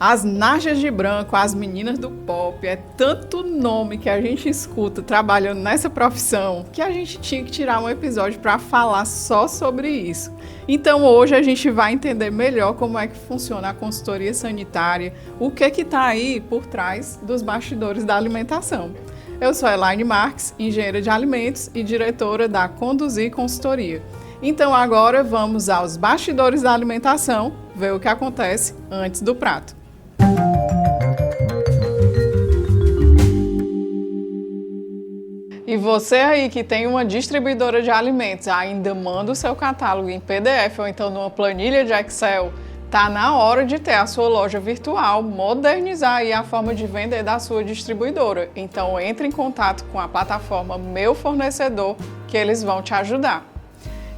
As Najas de Branco, as meninas do pop, é tanto nome que a gente escuta trabalhando nessa profissão que a gente tinha que tirar um episódio para falar só sobre isso. Então hoje a gente vai entender melhor como é que funciona a consultoria sanitária, o que está aí por trás dos bastidores da alimentação. Eu sou Elaine Marques, engenheira de alimentos e diretora da Conduzir Consultoria. Então agora vamos aos bastidores da alimentação, ver o que acontece antes do prato. E você aí que tem uma distribuidora de alimentos, ainda manda o seu catálogo em PDF ou então numa planilha de Excel, tá na hora de ter a sua loja virtual, modernizar aí a forma de vender da sua distribuidora. Então entre em contato com a plataforma Meu Fornecedor que eles vão te ajudar.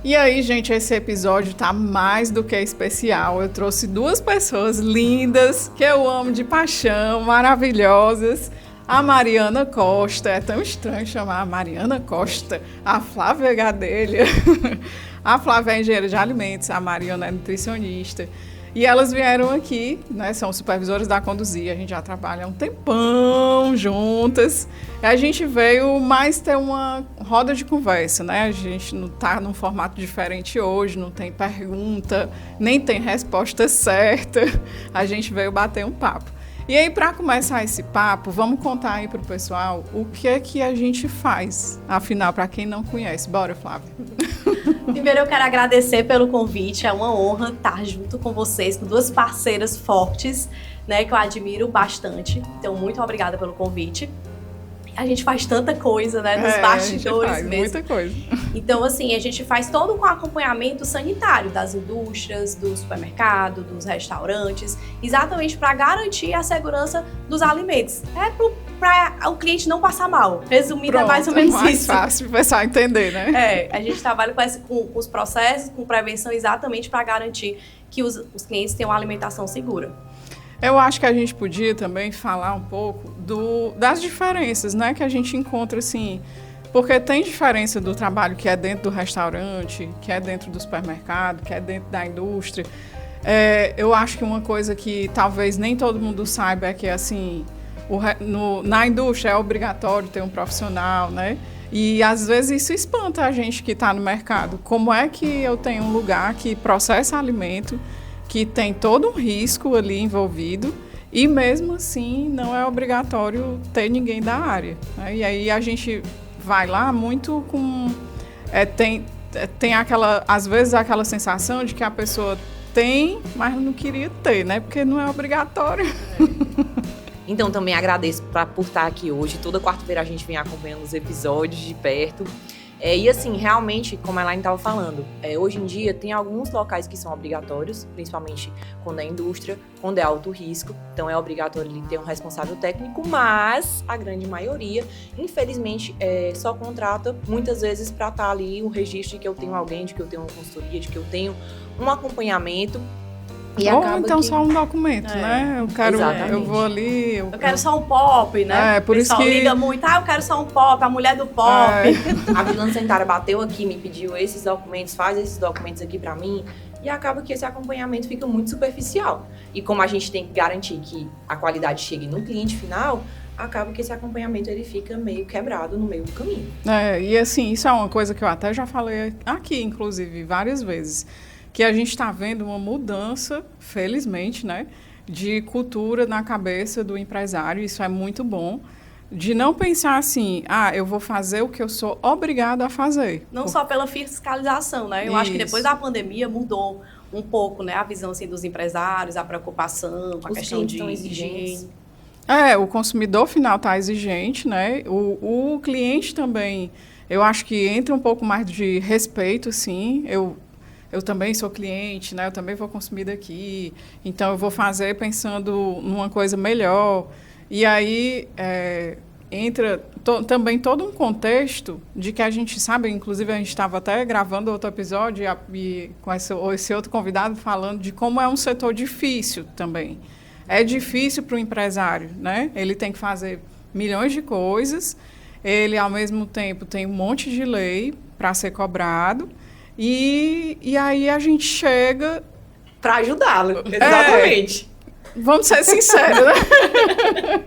E aí, gente, esse episódio tá mais do que especial. Eu trouxe duas pessoas lindas que eu amo de paixão, maravilhosas. A Mariana Costa, é tão estranho chamar a Mariana Costa, a Flávia Gadelha. A Flávia é engenheira de alimentos, a Mariana é nutricionista. E elas vieram aqui, né, são supervisoras da Conduzir, a gente já trabalha há um tempão juntas. A gente veio mais ter uma roda de conversa, né? A gente não está num formato diferente hoje, não tem pergunta, nem tem resposta certa. A gente veio bater um papo. E aí, para começar esse papo, vamos contar aí para o pessoal o que é que a gente faz, afinal, para quem não conhece. Bora, Flávia. Primeiro, eu quero agradecer pelo convite, é uma honra estar junto com vocês, com duas parceiras fortes, né, que eu admiro bastante. Então, muito obrigada pelo convite. A gente faz tanta coisa, né, nos bastidores a gente faz mesmo. Muita coisa. Então, assim, a gente faz todo com acompanhamento sanitário das indústrias, do supermercado, dos restaurantes, exatamente para garantir a segurança dos alimentos. É para o cliente não passar mal. Resumindo, é mais ou menos mais isso. fácil de pensar entender, né? A gente trabalha com os processos, com prevenção, exatamente para garantir que os clientes tenham uma alimentação segura. Eu acho que a gente podia também falar um pouco das diferenças, né, que a gente encontra, assim, porque tem diferença do trabalho que é dentro do restaurante, que é dentro do supermercado, que é dentro da indústria. Eu acho que uma coisa que talvez nem todo mundo saiba é que, assim, na indústria é obrigatório ter um profissional, né? E às vezes isso espanta a gente que está no mercado. Como é que eu tenho um lugar que processa alimento, que tem todo um risco ali envolvido e mesmo assim não é obrigatório ter ninguém da área, né? E aí a gente vai lá muito com... tem aquela, às vezes, aquela sensação de que a pessoa tem, mas não queria ter, né? Porque não é obrigatório. Então, também agradeço por estar aqui hoje. Toda quarta-feira a gente vem acompanhando os episódios de perto. E assim, realmente, como a Elaine estava falando, hoje em dia tem alguns locais que são obrigatórios, principalmente quando é indústria, quando é alto risco, então é obrigatório ele ter um responsável técnico, mas a grande maioria, infelizmente, só contrata muitas vezes para estar ali o registro de que eu tenho alguém, de que eu tenho uma consultoria, de que eu tenho um acompanhamento. Ou então só um documento, né? Eu vou ali... Eu quero só um POP, né? Por isso que... liga muito, eu quero só um POP, a mulher do POP. A vigilância sanitária bateu aqui, me pediu esses documentos, faz esses documentos aqui pra mim, e acaba que esse acompanhamento fica muito superficial. E como a gente tem que garantir que a qualidade chegue no cliente final, acaba que esse acompanhamento ele fica meio quebrado no meio do caminho. E assim, isso é uma coisa que eu até já falei aqui, inclusive, várias vezes, que a gente está vendo uma mudança, felizmente, né, de cultura na cabeça do empresário, isso é muito bom, de não pensar assim, eu vou fazer o que eu sou obrigado a fazer. Não só pela fiscalização, né? Eu acho que depois da pandemia mudou um pouco, né, a visão assim, dos empresários, a preocupação com a questão de higiene. O consumidor final está exigente, né? O cliente também, eu acho que entra um pouco mais de respeito, sim. Eu também sou cliente, né? Eu também vou consumir daqui, então eu vou fazer pensando numa coisa melhor. E aí entra também todo um contexto de que a gente sabe, inclusive a gente estava até gravando outro episódio e com esse outro convidado falando de como é um setor difícil também. É difícil para o empresário, né? Ele tem que fazer milhões de coisas, ele ao mesmo tempo tem um monte de lei para ser cobrado. E aí a gente chega... Para ajudá-lo, exatamente. vamos ser sinceros, né?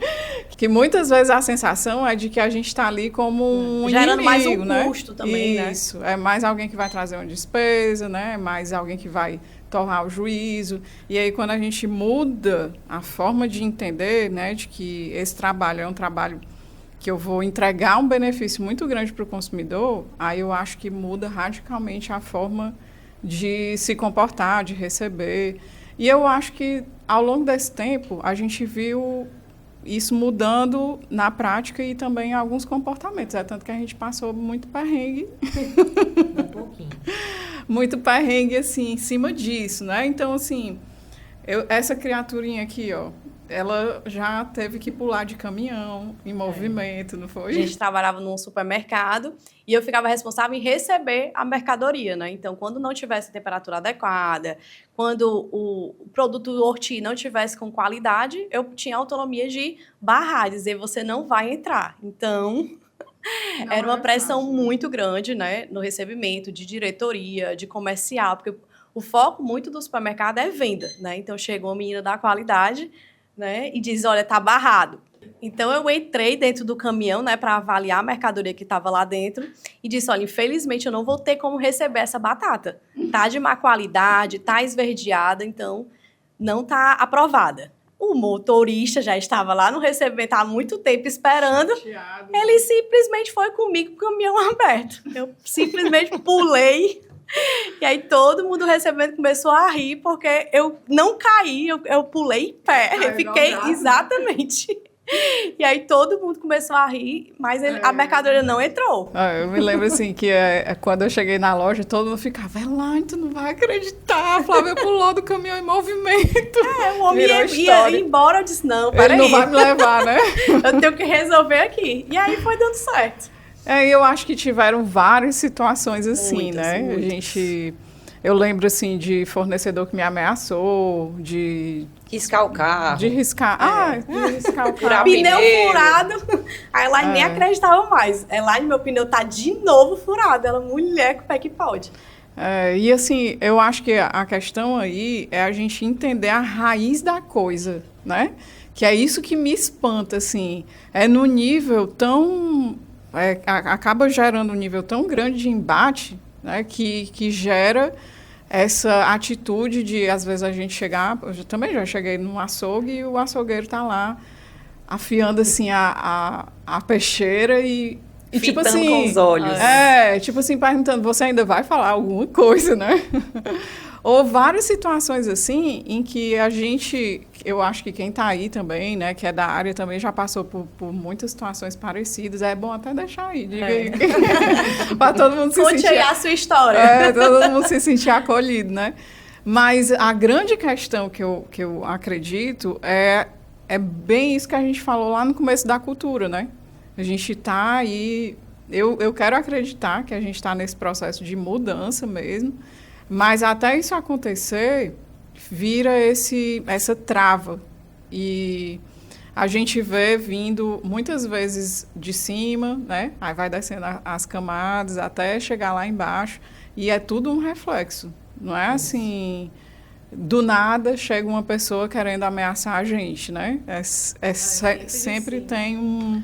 Que muitas vezes a sensação é de que a gente está ali como um gerando inimigo, mais um né? custo também, né? Isso, é mais alguém que vai trazer uma despesa, né? É mais alguém que vai tornar o juízo. E aí, quando a gente muda a forma de entender, né, de que esse trabalho é um trabalho que eu vou entregar um benefício muito grande para o consumidor, aí eu acho que muda radicalmente a forma de se comportar, de receber. E eu acho que, ao longo desse tempo, a gente viu isso mudando na prática e também em alguns comportamentos. É tanto que a gente passou muito perrengue. Um pouquinho. Muito perrengue, assim, em cima disso, né? Então, assim, essa criaturinha aqui, ó, ela já teve que pular de caminhão em movimento, não foi? A gente trabalhava num supermercado e eu ficava responsável em receber a mercadoria, né? Então, quando não tivesse temperatura adequada, quando o produto horti não tivesse com qualidade, eu tinha autonomia de barrar, dizer, você não vai entrar. Então, era uma pressão muito grande, né? No recebimento de diretoria, de comercial, porque o foco muito do supermercado é venda, né? Então, chegou uma menina da qualidade, né, e diz, olha, tá barrado. Então, eu entrei dentro do caminhão, né, para avaliar a mercadoria que estava lá dentro e disse, olha, infelizmente eu não vou ter como receber essa batata. Tá de má qualidade, tá esverdeada, então não tá aprovada. O motorista já estava lá no recebimento há muito tempo esperando. Ele simplesmente foi comigo com o caminhão aberto. Eu simplesmente pulei. E aí todo mundo recebendo começou a rir, porque eu não caí, eu pulei em pé. Eu fiquei, exatamente. E aí todo mundo começou a rir, mas a mercadoria não entrou. Eu me lembro assim que quando eu cheguei na loja, todo mundo ficava, Elaine, tu não vai acreditar, a Flávia pulou do caminhão em movimento. O homem ia embora, eu disse, não, peraí. Ele não vai me levar, né? Eu tenho que resolver aqui. E aí foi dando certo. Eu acho que tiveram várias situações assim, Muitas, né? muitas. Eu lembro, assim, de fornecedor que me ameaçou, de Riscar o carro. de riscar. De riscar o carro. Pneu pneu. furado. A Elaine nem acreditava mais. Elaine, meu pneu tá de novo furado. Ela, mulher, como é que pode? E assim, eu acho que a questão aí é a gente entender a raiz da coisa, né? Que é isso que me espanta, assim. É no nível tão... acaba gerando um nível tão grande de embate, né? Que gera essa atitude de, às vezes, a gente chegar... Eu também já cheguei num açougue e o açougueiro está lá afiando, assim, a peixeira e tipo assim... com os olhos. Tipo assim, perguntando, você ainda vai falar alguma coisa, né? Ou várias situações, assim, em que a gente... Eu acho que quem está aí também, né, que é da área, também já passou por muitas situações parecidas. É bom até deixar aí, diga aí. Para todo mundo se sentir... Conte aí a sua história. Todo mundo se sentir acolhido, né? Mas a grande questão que eu acredito é bem isso que a gente falou lá no começo da cultura, né? A gente está aí... Eu quero acreditar que a gente está nesse processo de mudança mesmo, mas até isso acontecer, vira essa trava. E a gente vê vindo muitas vezes de cima, né? Aí vai descendo as camadas até chegar lá embaixo, e é tudo um reflexo. Não é assim, do nada chega uma pessoa querendo ameaçar a gente, né? Sempre tem um...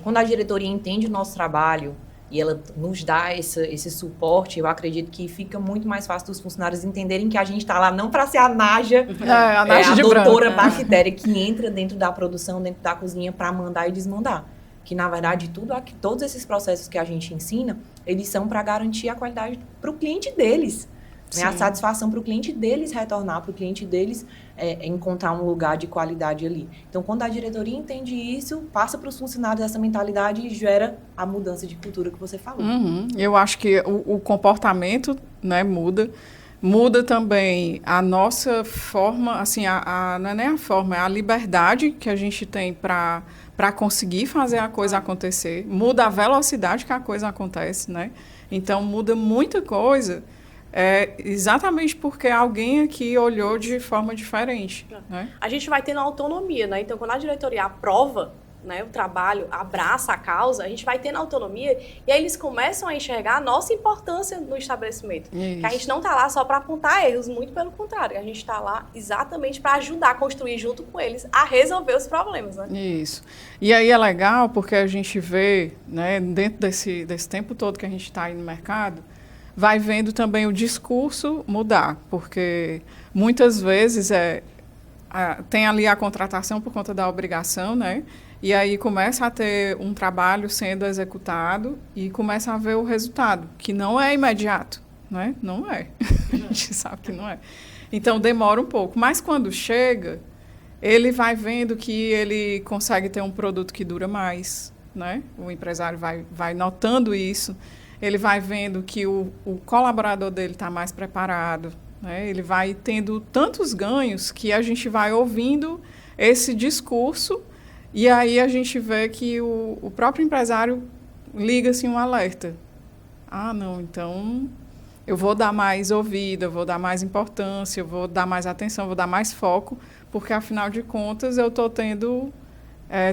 Quando a diretoria entende o nosso trabalho e ela nos dá esse suporte, eu acredito que fica muito mais fácil dos funcionários entenderem que a gente está lá não para ser a Naja, a doutora bactéria que entra dentro da produção, dentro da cozinha para mandar e desmandar. Que, na verdade, todos esses processos que a gente ensina, eles são para garantir a qualidade para o cliente deles. Né? A satisfação para o cliente deles retornar, para o cliente deles encontrar um lugar de qualidade ali. Então, quando a diretoria entende isso, passa para os funcionários essa mentalidade e gera a mudança de cultura que você falou. Eu acho que o comportamento, né, muda. Muda também a nossa forma, assim, não é nem a forma, é a liberdade que a gente tem para conseguir fazer a coisa acontecer. Muda a velocidade que a coisa acontece, né? Então, muda muita coisa. Exatamente porque alguém aqui olhou de forma diferente, né? A gente vai tendo autonomia, né? Então, quando a diretoria aprova, né, o trabalho, abraça a causa, a gente vai tendo autonomia e aí eles começam a enxergar a nossa importância no estabelecimento. Isso. Que a gente não está lá só para apontar erros, muito pelo contrário, a gente está lá exatamente para ajudar a construir junto com eles a resolver os problemas, né? Isso. E aí é legal porque a gente vê, né, dentro desse tempo todo que a gente está aí no mercado, vai vendo também o discurso mudar, porque muitas vezes tem ali a contratação por conta da obrigação, né? E aí começa a ter um trabalho sendo executado e começa a ver o resultado, que não é imediato, né? Não é. A gente sabe que não é. Então, demora um pouco. Mas quando chega, ele vai vendo que ele consegue ter um produto que dura mais, né? O empresário vai notando isso. Ele vai vendo que o colaborador dele está mais preparado, né? Ele vai tendo tantos ganhos que a gente vai ouvindo esse discurso e aí a gente vê que o próprio empresário liga assim, um alerta. Ah, não, então eu vou dar mais ouvido, eu vou dar mais importância, eu vou dar mais atenção, vou dar mais foco, porque afinal de contas eu estou tendo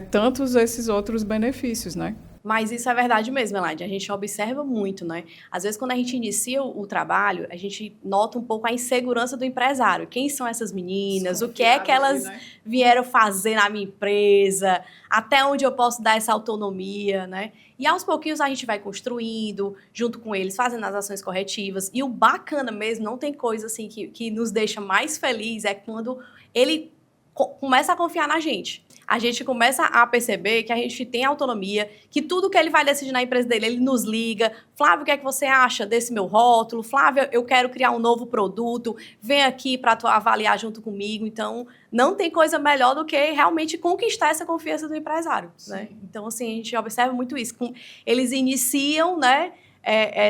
tantos esses outros benefícios, né? Mas isso é verdade mesmo, Elaine. A gente observa muito, né? Às vezes, quando a gente inicia o trabalho, a gente nota um pouco a insegurança do empresário. Quem são essas meninas? O que é que elas vieram fazer na minha empresa? Até onde eu posso dar essa autonomia, né? E aos pouquinhos a gente vai construindo, junto com eles, fazendo as ações corretivas. E o bacana mesmo, não tem coisa assim que nos deixa mais feliz, é quando ele começa a confiar na gente. A gente começa a perceber que a gente tem autonomia, que tudo que ele vai decidir na empresa dele, ele nos liga. Flávio, o que é que você acha desse meu rótulo? Flávio, eu quero criar um novo produto, vem aqui para tu avaliar junto comigo. Então, não tem coisa melhor do que realmente conquistar essa confiança do empresário, né? Então, assim, a gente observa muito isso. Eles iniciam, né,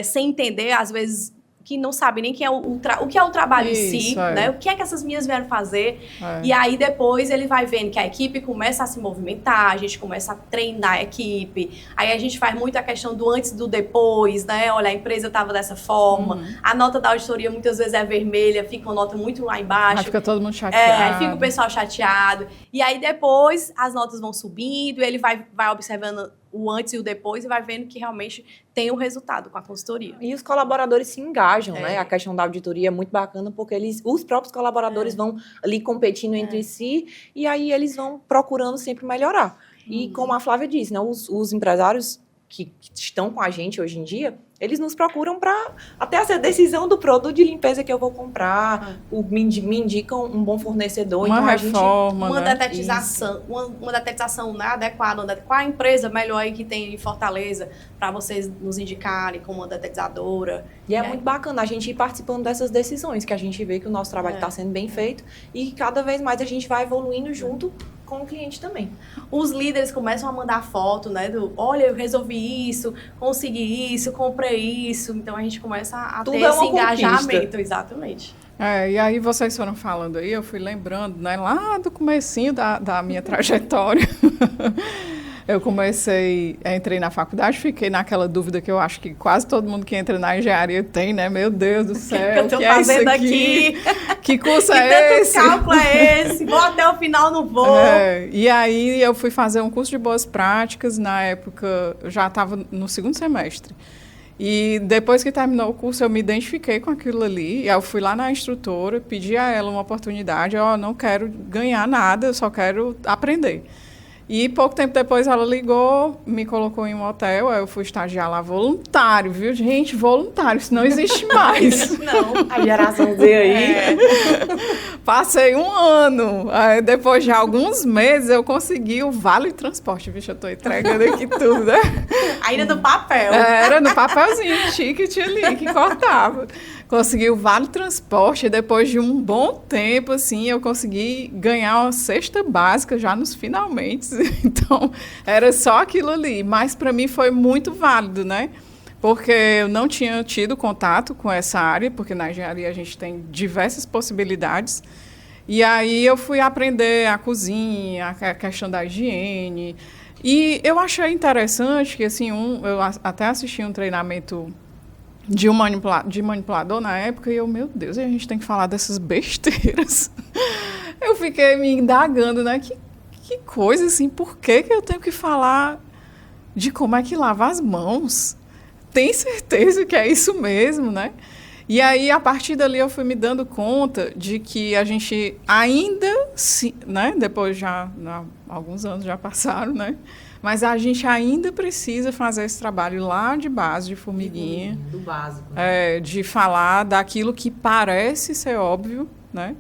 sem entender, às vezes, que não sabe nem o que é o trabalho em si, né? O que é que essas meninas vieram fazer. E aí, depois, ele vai vendo que a equipe começa a se movimentar, a gente começa a treinar a equipe. Aí, a gente faz muito a questão do antes e do depois, né? Olha, a empresa estava dessa forma. A nota da auditoria, muitas vezes, é vermelha, fica uma nota muito lá embaixo. Aí fica todo mundo chateado. Aí fica o pessoal chateado. E aí, depois, as notas vão subindo, ele vai observando o antes e o depois e vai vendo que realmente tem o resultado com a consultoria. E os colaboradores se engajam, né? A questão da auditoria é muito bacana porque os próprios colaboradores vão ali competindo entre si e aí eles vão procurando sempre melhorar. E como a Flávia disse, né? Os empresários que estão com a gente hoje em dia, eles nos procuram para até essa decisão do produto de limpeza que eu vou comprar, me indicam um bom fornecedor. Uma então reforma, uma né? detetização, uma detetização, né, adequada. Qual a empresa melhor aí que tem em Fortaleza para vocês nos indicarem como uma detetizadora? E é muito bacana a gente ir participando dessas decisões, que a gente vê que o nosso trabalho está sendo bem feito e cada vez mais a gente vai evoluindo junto com o cliente também. Os líderes começam a mandar foto, né, olha, eu resolvi isso, consegui isso, comprei isso. Então, a gente começa a ter esse engajamento. Exatamente. E aí vocês foram falando aí, eu fui lembrando, né, lá do comecinho da minha trajetória. Eu entrei na faculdade, fiquei naquela dúvida que eu acho que quase todo mundo que entra na engenharia tem, né? Meu Deus do céu, o que eu tô fazendo aqui? Que curso é esse? Que cálculo é esse? Vou até o final, não vou. E aí eu fui fazer um curso de boas práticas, na época eu já estava no 2º semestre. E depois que terminou o curso, eu me identifiquei com aquilo ali. E aí eu fui lá na instrutora, pedi a ela uma oportunidade. Eu não quero ganhar nada, eu só quero aprender. E pouco tempo depois ela ligou, me colocou em um hotel, aí eu fui estagiar lá voluntário, viu? Gente, voluntário, isso não existe mais. Não, a geração Z aí. Passei 1 ano, aí depois de alguns meses eu consegui o vale transporte, bicho, eu tô entregando aqui tudo, né? Ainda no papel. Era no papelzinho, ticket ali, que cortava. Consegui o vale transporte e depois de um bom tempo, assim, eu consegui ganhar uma cesta básica já nos finalmente. Então, era só aquilo ali. Mas, para mim, foi muito válido, né? Porque eu não tinha tido contato com essa área, porque na engenharia a gente tem diversas possibilidades. E aí eu fui aprender a cozinha, a questão da higiene. E eu achei interessante que, assim, eu até assisti um treinamento de manipulador na época, e eu, meu Deus, a gente tem que falar dessas besteiras. Eu fiquei me indagando, né? que coisa assim, por que eu tenho que falar de como é que lava as mãos? Tem certeza que é isso mesmo, né? E aí, a partir dali, eu fui me dando conta de que a gente ainda, né? Depois já, alguns anos já passaram, né? Mas a gente ainda precisa fazer esse trabalho lá de base, de formiguinha. Do básico. Né? De falar daquilo que parece ser óbvio, né?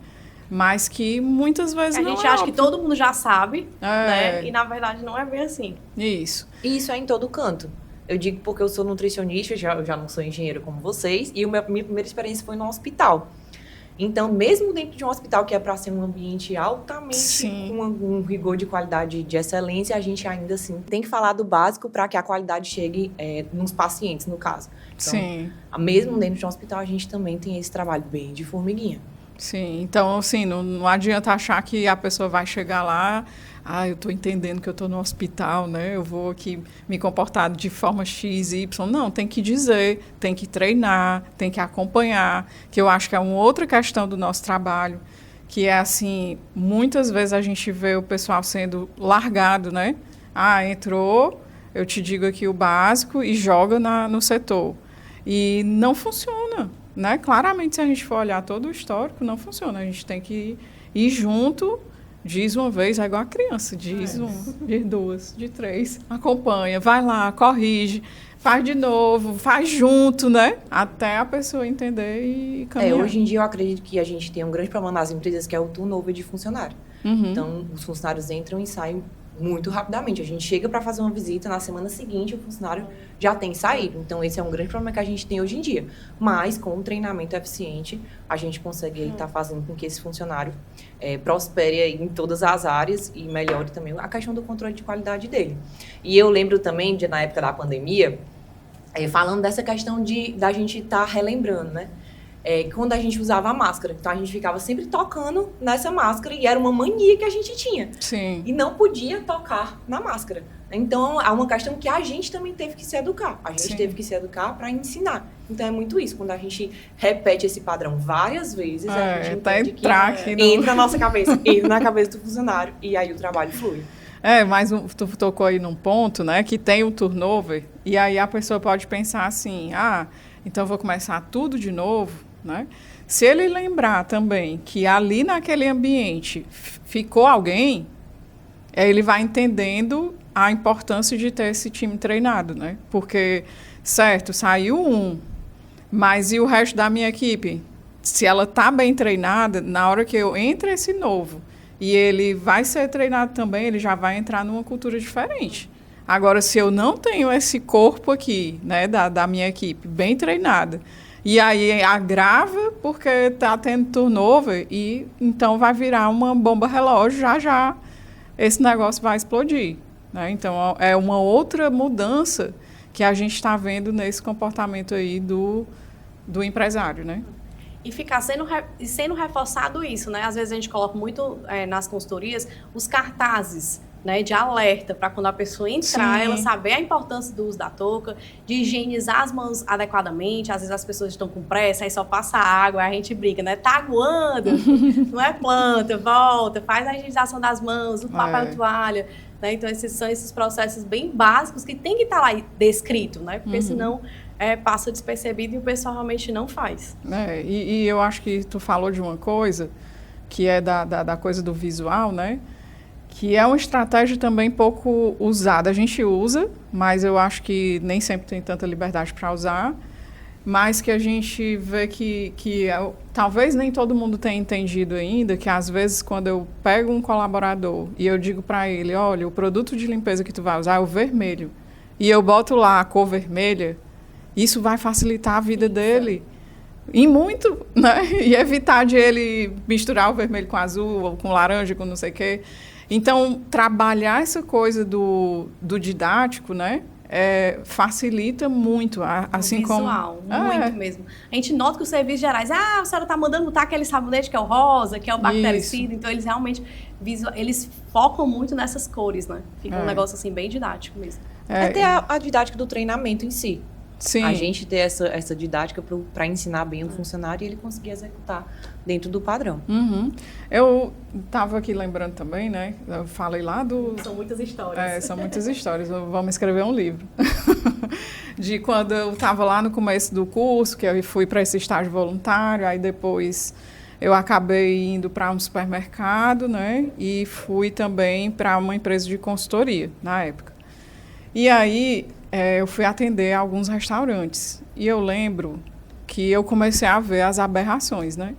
Mas que muitas vezes não é. A gente acha óbvio. que todo mundo já sabe, né? E na verdade não é bem assim. Isso. E isso é em todo canto. Eu digo porque eu sou nutricionista, eu já não sou engenheiro como vocês, e minha primeira experiência foi no hospital. Então, mesmo dentro de um hospital que é para ser um ambiente altamente com um rigor de qualidade de excelência, a gente ainda assim tem que falar do básico para que a qualidade chegue nos pacientes, no caso. Então, mesmo dentro de um hospital, a gente também tem esse trabalho bem de formiguinha. Sim, então, assim, não adianta achar que a pessoa vai chegar lá, eu estou entendendo que eu estou no hospital, né? Eu vou aqui me comportar de forma X, Y. Não, tem que dizer, tem que treinar, tem que acompanhar, que eu acho que é uma outra questão do nosso trabalho, que é assim, muitas vezes a gente vê o pessoal sendo largado, né? Entrou, eu te digo aqui o básico e joga no setor. E não funciona. Né? Claramente, se a gente for olhar todo o histórico, não funciona. A gente tem que ir junto, diz uma vez, é igual a criança, diz diz duas, de três, acompanha, vai lá, corrige, faz de novo, faz junto, né? Até a pessoa entender e caminhar. Hoje em dia eu acredito que a gente tem um grande problema nas empresas, que é o turnover de funcionário. Então, os funcionários entram e saem muito rapidamente. A gente chega para fazer uma visita, na semana seguinte o funcionário já tem saído. Então, esse é um grande problema que a gente tem hoje em dia. Mas, com um treinamento eficiente, a gente consegue estar fazendo com que esse funcionário prospere aí em todas as áreas e melhore também a questão do controle de qualidade dele. E eu lembro também, na época da pandemia, falando dessa questão da gente estar relembrando, né? Quando a gente usava a máscara. Então, a gente ficava sempre tocando nessa máscara e era uma mania que a gente tinha. Sim. E não podia tocar na máscara. Então, é uma questão que a gente também teve que se educar. A gente teve que se educar para ensinar. Então, é muito isso. Quando a gente repete esse padrão várias vezes, a gente entende que entra na nossa cabeça, entra na cabeça do funcionário e aí o trabalho flui. Mas tu tocou aí num ponto, né, que tem o turnover e aí a pessoa pode pensar assim, então eu vou começar tudo de novo. Né? Se ele lembrar também que ali naquele ambiente ficou alguém, ele vai entendendo a importância de ter esse time treinado, né? Porque, certo, saiu mas e o resto da minha equipe? Se ela está bem treinada, na hora que eu entre esse novo e ele vai ser treinado também, ele já vai entrar numa cultura diferente. Agora, se eu não tenho esse corpo aqui, né, da minha equipe bem treinada, e aí agrava porque está tendo turnover e então vai virar uma bomba relógio, já esse negócio vai explodir. Né? Então, é uma outra mudança que a gente está vendo nesse comportamento aí do empresário, né? E ficar sendo reforçado isso, né? Às vezes a gente coloca muito nas consultorias os cartazes, né, de alerta, para quando a pessoa entrar, ela saber a importância do uso da touca, de higienizar as mãos adequadamente. Às vezes as pessoas estão com pressa, aí só passa água, aí a gente briga, né? Tá aguando, não é planta, volta, faz a higienização das mãos, o papel toalha. Né? Então, esses são esses processos bem básicos que tem que estar lá descrito, né? Porque senão passa despercebido e o pessoal realmente não faz. E eu acho que tu falou de uma coisa, que é da coisa do visual, né? Que é uma estratégia também pouco usada. A gente usa, mas eu acho que nem sempre tem tanta liberdade para usar, mas que a gente vê que talvez nem todo mundo tenha entendido ainda, que às vezes quando eu pego um colaborador e eu digo para ele, olha, o produto de limpeza que tu vai usar é o vermelho, e eu boto lá a cor vermelha, isso vai facilitar a vida dele. E muito, né? E evitar de ele misturar o vermelho com azul, ou com laranja, com não sei o quê. Então, trabalhar essa coisa do didático, né, facilita muito. Assim visual, muito mesmo. A gente nota que os serviços gerais, a senhora está mandando botar aquele sabonete que é o rosa, que é o bactericida, então eles realmente eles focam muito nessas cores, né? Fica um negócio assim bem didático mesmo. Até a didática do treinamento em si. Sim. A gente ter essa didática para ensinar bem o funcionário e ele conseguir executar dentro do padrão. Uhum. Eu estava aqui lembrando também, né? Eu falei lá do... São muitas histórias. São muitas histórias. Vamos escrever um livro. De quando eu estava lá no começo do curso, que eu fui para esse estágio voluntário, aí depois eu acabei indo para um supermercado, né? E fui também para uma empresa de consultoria, na época. E aí eu fui atender alguns restaurantes. E eu lembro que eu comecei a ver as aberrações, né?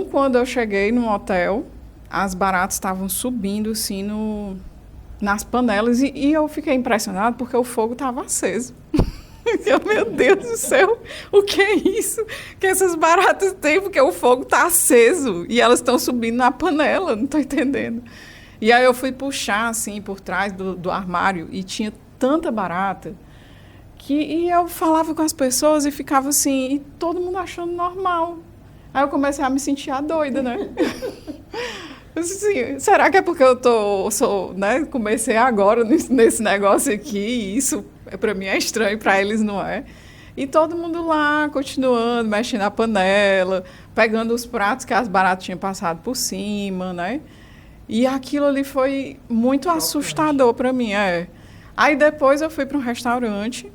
Quando eu cheguei no hotel, as baratas estavam subindo, assim, nas panelas. E eu fiquei impressionada porque o fogo estava aceso. Meu Deus do céu, o que é isso que essas baratas têm? Porque o fogo está aceso e elas estão subindo na panela, não estou entendendo. E aí eu fui puxar, assim, por trás do armário e tinha tanta barata e eu falava com as pessoas e ficava assim, e todo mundo achando normal. Aí eu comecei a me sentir a doida, né? Assim, será que é porque né, comecei agora nesse negócio aqui e isso para mim é estranho, para eles não é? E todo mundo lá, continuando, mexendo na panela, pegando os pratos que as baratas tinham passado por cima, né? E aquilo ali foi muito assustador para mim, Aí depois eu fui para um restaurante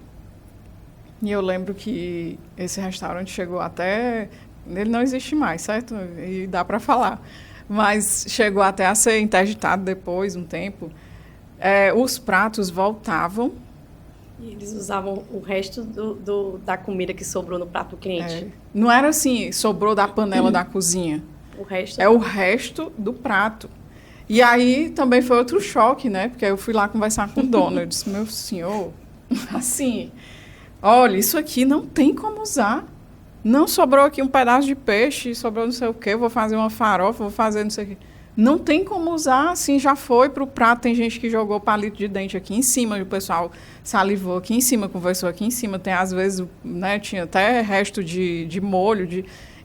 e eu lembro que esse restaurante chegou até... Ele não existe mais, certo? E dá para falar. Mas chegou até a ser interditado depois, um tempo. Os pratos voltavam. E eles usavam o resto da comida que sobrou no prato do cliente. Não era assim, sobrou da panela da cozinha. O resto? É o resto do prato. E aí também foi outro choque, né? Porque eu fui lá conversar com o dono. Eu disse, meu senhor, assim, olha, isso aqui não tem como usar. Não sobrou aqui um pedaço de peixe, sobrou não sei o quê, vou fazer uma farofa, vou fazer não sei o quê. Não tem como usar, assim, já foi para o prato. Tem gente que jogou palito de dente aqui em cima, e o pessoal salivou aqui em cima, conversou aqui em cima. Tem, às vezes, né, tinha até resto de molho,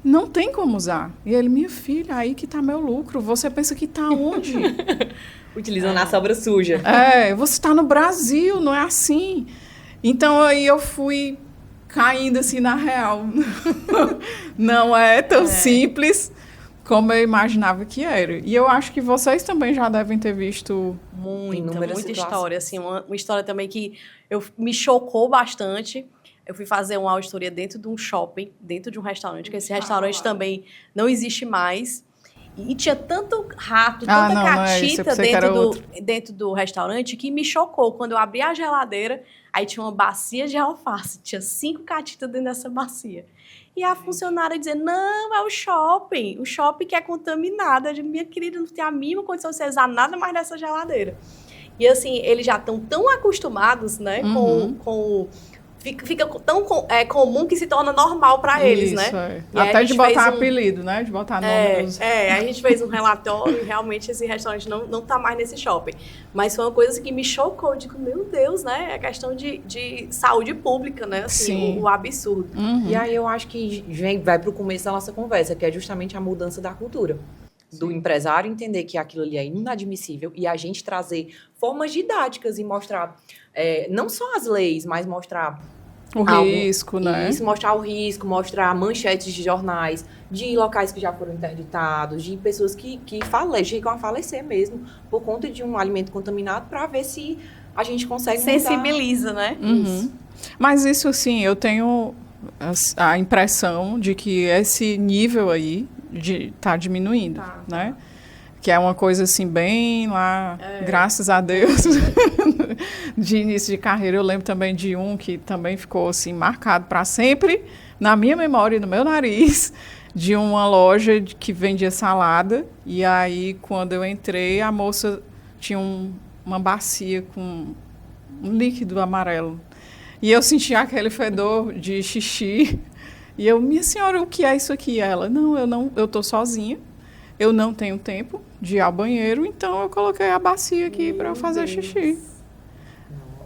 Não tem como usar. E ele, minha filha, aí que está meu lucro. Você pensa que está onde? Utilizando a sobra suja. Você está no Brasil, não é assim. Então, aí eu fui caindo assim na real. Não é tão simples como eu imaginava que era. E eu acho que vocês também já devem ter visto muita história. Assim, uma história também que me chocou bastante. Eu fui fazer uma auditoria dentro de um shopping, dentro de um restaurante, que esse restaurante também não existe mais. E tinha tanto rato, tanta catita dentro do restaurante que me chocou. Quando eu abri a geladeira, aí tinha uma bacia de alface, tinha 5 catitas dentro dessa bacia. E a funcionária dizendo, não, é o shopping que é contaminado. Eu digo, minha querida, não tem a mínima condição de você usar nada mais dessa geladeira. E assim, eles já estão tão acostumados, né, com fica tão comum que se torna normal para eles, né? Até de botar apelido, né? De botar nome dos... a gente fez um relatório e realmente esse restaurante não tá mais nesse shopping. Mas foi uma coisa que me chocou. Eu digo, meu Deus, né? É questão de saúde pública, né? Assim, o absurdo. E aí eu acho que vai para o começo da nossa conversa, que é justamente a mudança da cultura. Do empresário entender que aquilo ali é inadmissível e a gente trazer formas didáticas e mostrar não só as leis, mas mostrar o risco, né? Isso, mostrar o risco, mostrar manchetes de jornais, de locais que já foram interditados, de pessoas que chegam a falecer mesmo por conta de um alimento contaminado, para ver se a gente consegue sensibiliza, né? Isso. Mas isso, assim, eu tenho a impressão de que esse nível aí tá diminuindo, né? Que é uma coisa assim bem lá, graças a Deus, de início de carreira. Eu lembro também de um que também ficou assim marcado para sempre na minha memória e no meu nariz, de uma loja que vendia salada. E aí, quando eu entrei, a moça tinha uma bacia com um líquido amarelo. E eu senti aquele fedor de xixi. E eu, minha senhora, o que é isso aqui? Ela, eu tô sozinha. Eu não tenho tempo de ir ao banheiro, então eu coloquei a bacia aqui para eu fazer xixi.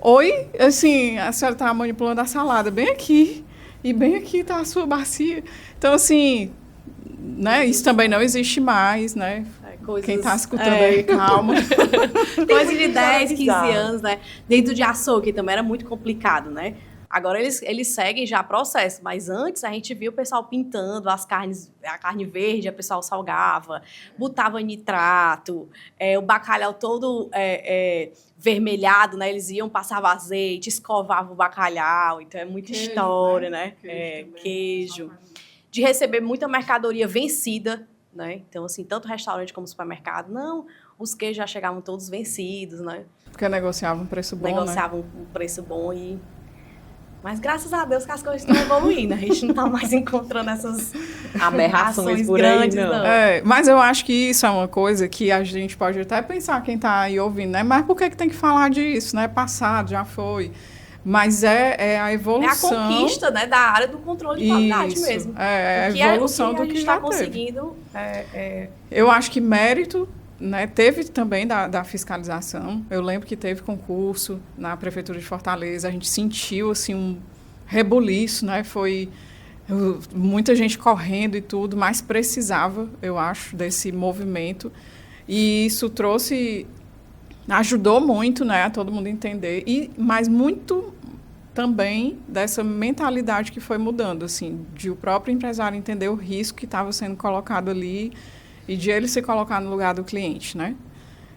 Oi? Assim, a senhora está manipulando a salada bem aqui. E bem aqui está a sua bacia. Então, assim, né, isso também não existe mais, né? Quem está escutando aí, calma. Coisa de 10, 15 anos, né? Dentro de açougue também era muito complicado, né? Agora eles seguem já processo, mas antes a gente viu o pessoal pintando as carnes, a carne verde, o pessoal salgava, botava nitrato, o bacalhau todo vermelhado, né? Eles iam, passavam azeite, escovavam o bacalhau, então é muita Queijo, história, né? né? Queijo Queijo. De receber muita mercadoria vencida, né? Então, assim, tanto restaurante como supermercado, não, os queijos já chegavam todos vencidos, né? Porque negociavam um preço bom, Negociavam um preço bom e... Mas graças a Deus que as coisas estão evoluindo. A gente não está mais encontrando essas Aberrações por grandes, aí, não. Mas eu acho que isso é uma coisa que a gente pode até pensar, quem está aí ouvindo, né? Mas por que tem que falar disso, né? Passado, já foi. Mas é a evolução... É a conquista, né, da área do controle de qualidade isso, mesmo. É a evolução do que já teve. Conseguindo. Eu acho que mérito... Né, teve também da fiscalização. Eu lembro que teve concurso na Prefeitura de Fortaleza. A gente sentiu assim, um rebuliço, né? Foi muita gente correndo e tudo, mas precisava, eu acho, desse movimento. E isso ajudou muito, né, a todo mundo entender. Mas muito também dessa mentalidade que foi mudando, assim, de o próprio empresário entender o risco que estava sendo colocado ali e de ele se colocar no lugar do cliente, né?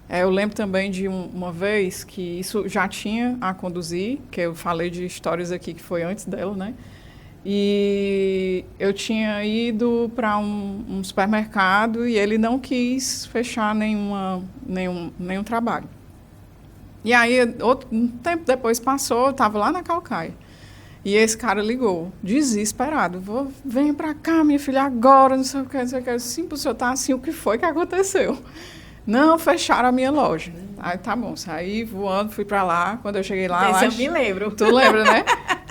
Eu lembro também de uma vez que isso já tinha a conduzir, que eu falei de histórias aqui que foi antes dela, né? E eu tinha ido para um supermercado e ele não quis fechar nenhum trabalho. E aí, um tempo depois passou, eu estava lá na Caucaia. E esse cara ligou, desesperado. Vem pra cá, minha filha, agora, não sei o que, não sei o que. Sim, o senhor tá assim, o que foi que aconteceu? Não, fecharam a minha loja. Aí, tá bom, saí voando, fui pra lá. Quando eu cheguei lá... eu me lembro. Tu lembra, né?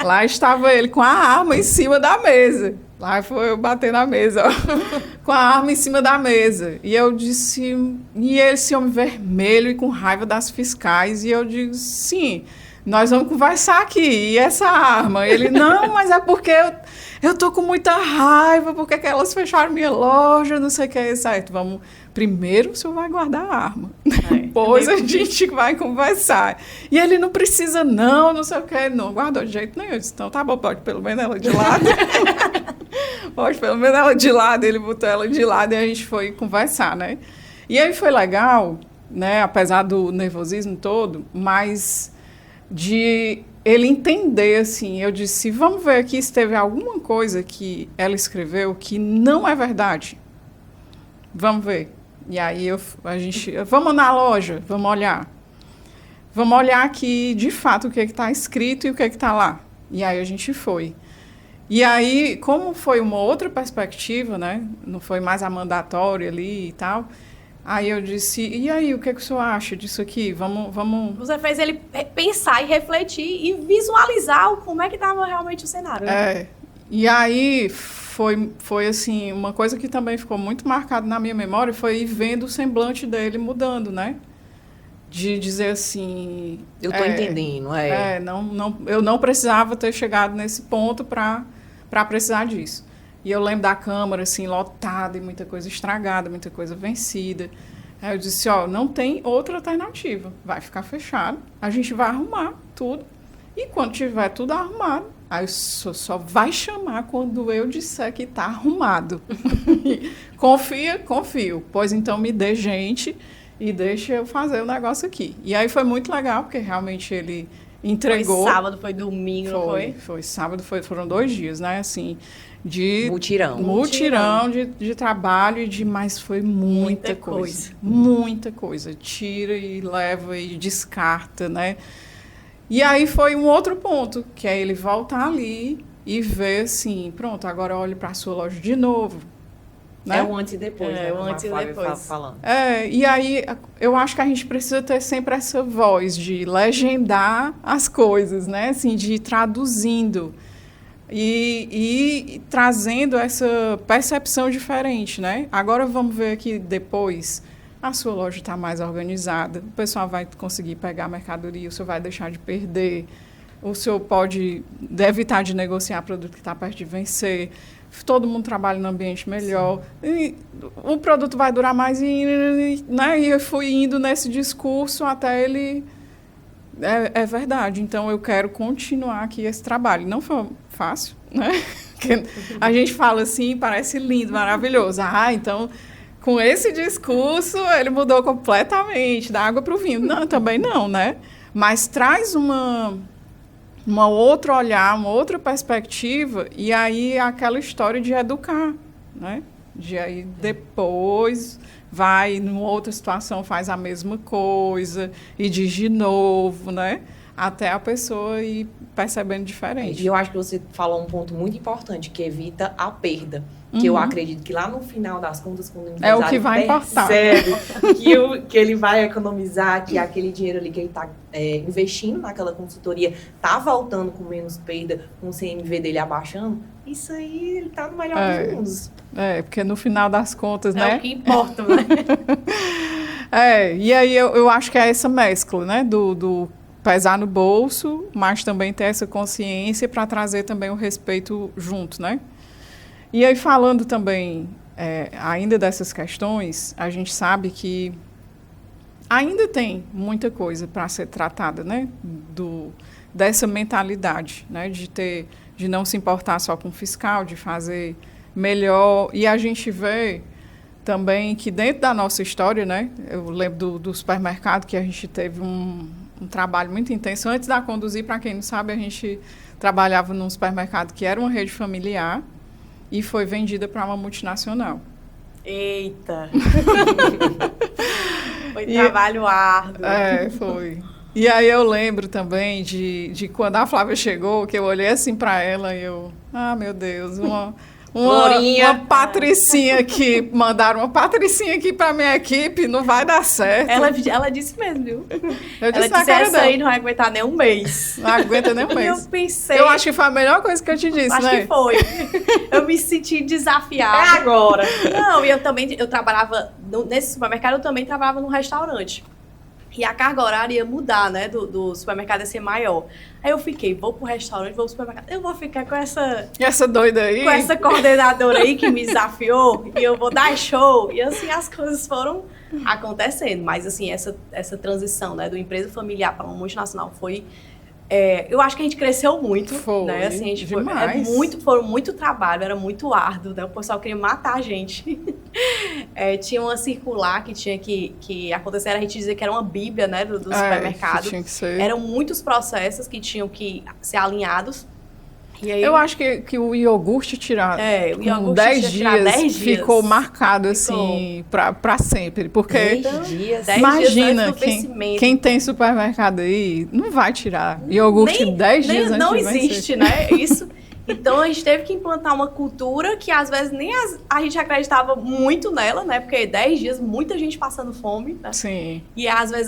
Lá estava ele com a arma em cima da mesa. Lá foi eu bater na mesa, ó. Com a arma em cima da mesa. E eu disse... E ele, esse homem vermelho e com raiva das fiscais. E eu digo, sim... Nós vamos conversar aqui, e essa arma? Ele, não, mas é porque eu tô com muita raiva, porque que elas fecharam minha loja, não sei o que é certo. Primeiro o senhor vai guardar a arma, depois a gente vai conversar. E ele, não precisa não sei o que, não guardou de jeito nenhum. Eu disse, então tá bom, pode pelo menos ela de lado. Pode pelo menos ela de lado, ele botou ela de lado e a gente foi conversar, né? E aí foi legal, né, apesar do nervosismo todo, mas... de ele entender, assim, eu disse, vamos ver aqui se teve alguma coisa que ela escreveu que não é verdade. Vamos ver. E aí vamos na loja, vamos olhar. Vamos olhar aqui, de fato, o que está escrito e o que está lá. E aí a gente foi. E aí, como foi uma outra perspectiva, né, não foi mais a mandatória ali e tal... Aí eu disse, e aí, o que o senhor acha disso aqui? Vamos... Você fez ele pensar e refletir e visualizar como é que estava realmente o cenário, né? E aí foi assim, uma coisa que também ficou muito marcada na minha memória foi ir vendo o semblante dele mudando, né? De dizer assim... Eu tô entendendo, eu não precisava ter chegado nesse ponto para precisar disso. E eu lembro da Câmara, assim, lotada e muita coisa estragada, muita coisa vencida. Aí eu disse, não tem outra alternativa. Vai ficar fechado, a gente vai arrumar tudo. E quando tiver tudo arrumado, aí só vai chamar quando eu disser que está arrumado. Confio. Pois então me dê gente e deixa eu fazer o negócio aqui. E aí foi muito legal, porque realmente ele entregou. Foi sábado, foi domingo, não foi? Foi sábado, foram 2 dias, né, assim... de mutirão de trabalho, mas foi muita coisa. Tira e leva e descarta, né? E aí foi um outro ponto, que é ele voltar ali e ver assim, pronto, agora olhe para a sua loja de novo. Né? É o antes e depois, né? O antes e depois. Falando. E aí eu acho que a gente precisa ter sempre essa voz de legendar as coisas, né? Assim, de ir traduzindo. E trazendo essa percepção diferente, né? Agora vamos ver aqui depois, a sua loja está mais organizada, o pessoal vai conseguir pegar a mercadoria, o senhor vai deixar de perder, o senhor pode evitar de negociar produto que está perto de vencer, todo mundo trabalha num ambiente melhor, e o produto vai durar mais, né? E eu fui indo nesse discurso até ele É verdade. Então, eu quero continuar aqui esse trabalho. Não foi fácil, né? Porque a gente fala assim, parece lindo, maravilhoso. Então, com esse discurso, ele mudou completamente, da água para o vinho. Não, também não, né? Mas traz uma outro olhar, uma outra perspectiva, e aí aquela história de educar, né? De aí depois vai, numa outra situação, faz a mesma coisa, e diz de novo, né? Até a pessoa ir percebendo diferente. E eu acho que você falou um ponto muito importante, que evita a perda. Que eu acredito que lá no final das contas, quando o empresário é o que vai importar. Que ele vai economizar, que aquele dinheiro ali que ele está investindo naquela consultoria está voltando com menos perda, com o CMV dele abaixando, isso aí ele está no melhor dos mundos. Porque no final das contas, né? É o que importa, né? E aí eu acho que é essa mescla, né? Do pesar no bolso, mas também ter essa consciência para trazer também o respeito junto, né? E aí, falando também ainda dessas questões, a gente sabe que ainda tem muita coisa para ser tratada, né? Dessa mentalidade, né? De não se importar só com o fiscal, de fazer melhor. E a gente vê também que dentro da nossa história, né? Eu lembro do supermercado, que a gente teve um trabalho muito intenso. Antes da Conduzir, para quem não sabe, a gente trabalhava num supermercado que era uma rede familiar, e foi vendida para uma multinacional. Eita! Foi trabalho árduo. Foi. E aí eu lembro também de quando a Flávia chegou, que eu olhei assim para ela e eu... meu Deus, uma patricinha aqui, mandaram uma patricinha aqui para minha equipe, não vai dar certo. Ela disse mesmo, viu? Eu disse ela disse, essa aí não vai aguentar nem um mês. Não aguenta nem um mês. E eu pensei... Eu acho que foi a melhor coisa que eu te disse, acho né? que foi. Eu me senti desafiada. É agora. Não, e eu trabalhava, nesse supermercado, eu também trabalhava num restaurante. E a carga horária ia mudar, né? Do supermercado ia ser maior. Aí eu fiquei, vou pro restaurante, vou pro supermercado. Eu vou ficar com essa doida aí? Com essa coordenadora aí que me desafiou. E eu vou dar show. E assim, as coisas foram acontecendo. Mas assim, essa transição, né? Do empresa familiar para uma multinacional foi... eu acho que a gente cresceu muito, né? Assim, a gente foi muito trabalho, era muito árduo, né? O pessoal queria matar a gente. Tinha uma circular que tinha que acontecer, a gente dizia que era uma bíblia, né, do supermercado. Tinha que ser. Eram muitos processos que tinham que ser alinhados. E aí, eu acho que o iogurte tirado o iogurte 10 dias ficou marcado assim para sempre, porque 10 dias. Imagina quem tem supermercado aí não vai tirar iogurte 10 dias antes não de vencer. existe, né? Isso. Então a gente teve que implantar uma cultura que às vezes nem a gente acreditava muito nela, né? Porque 10 dias, muita gente passando fome, né? Sim. E às vezes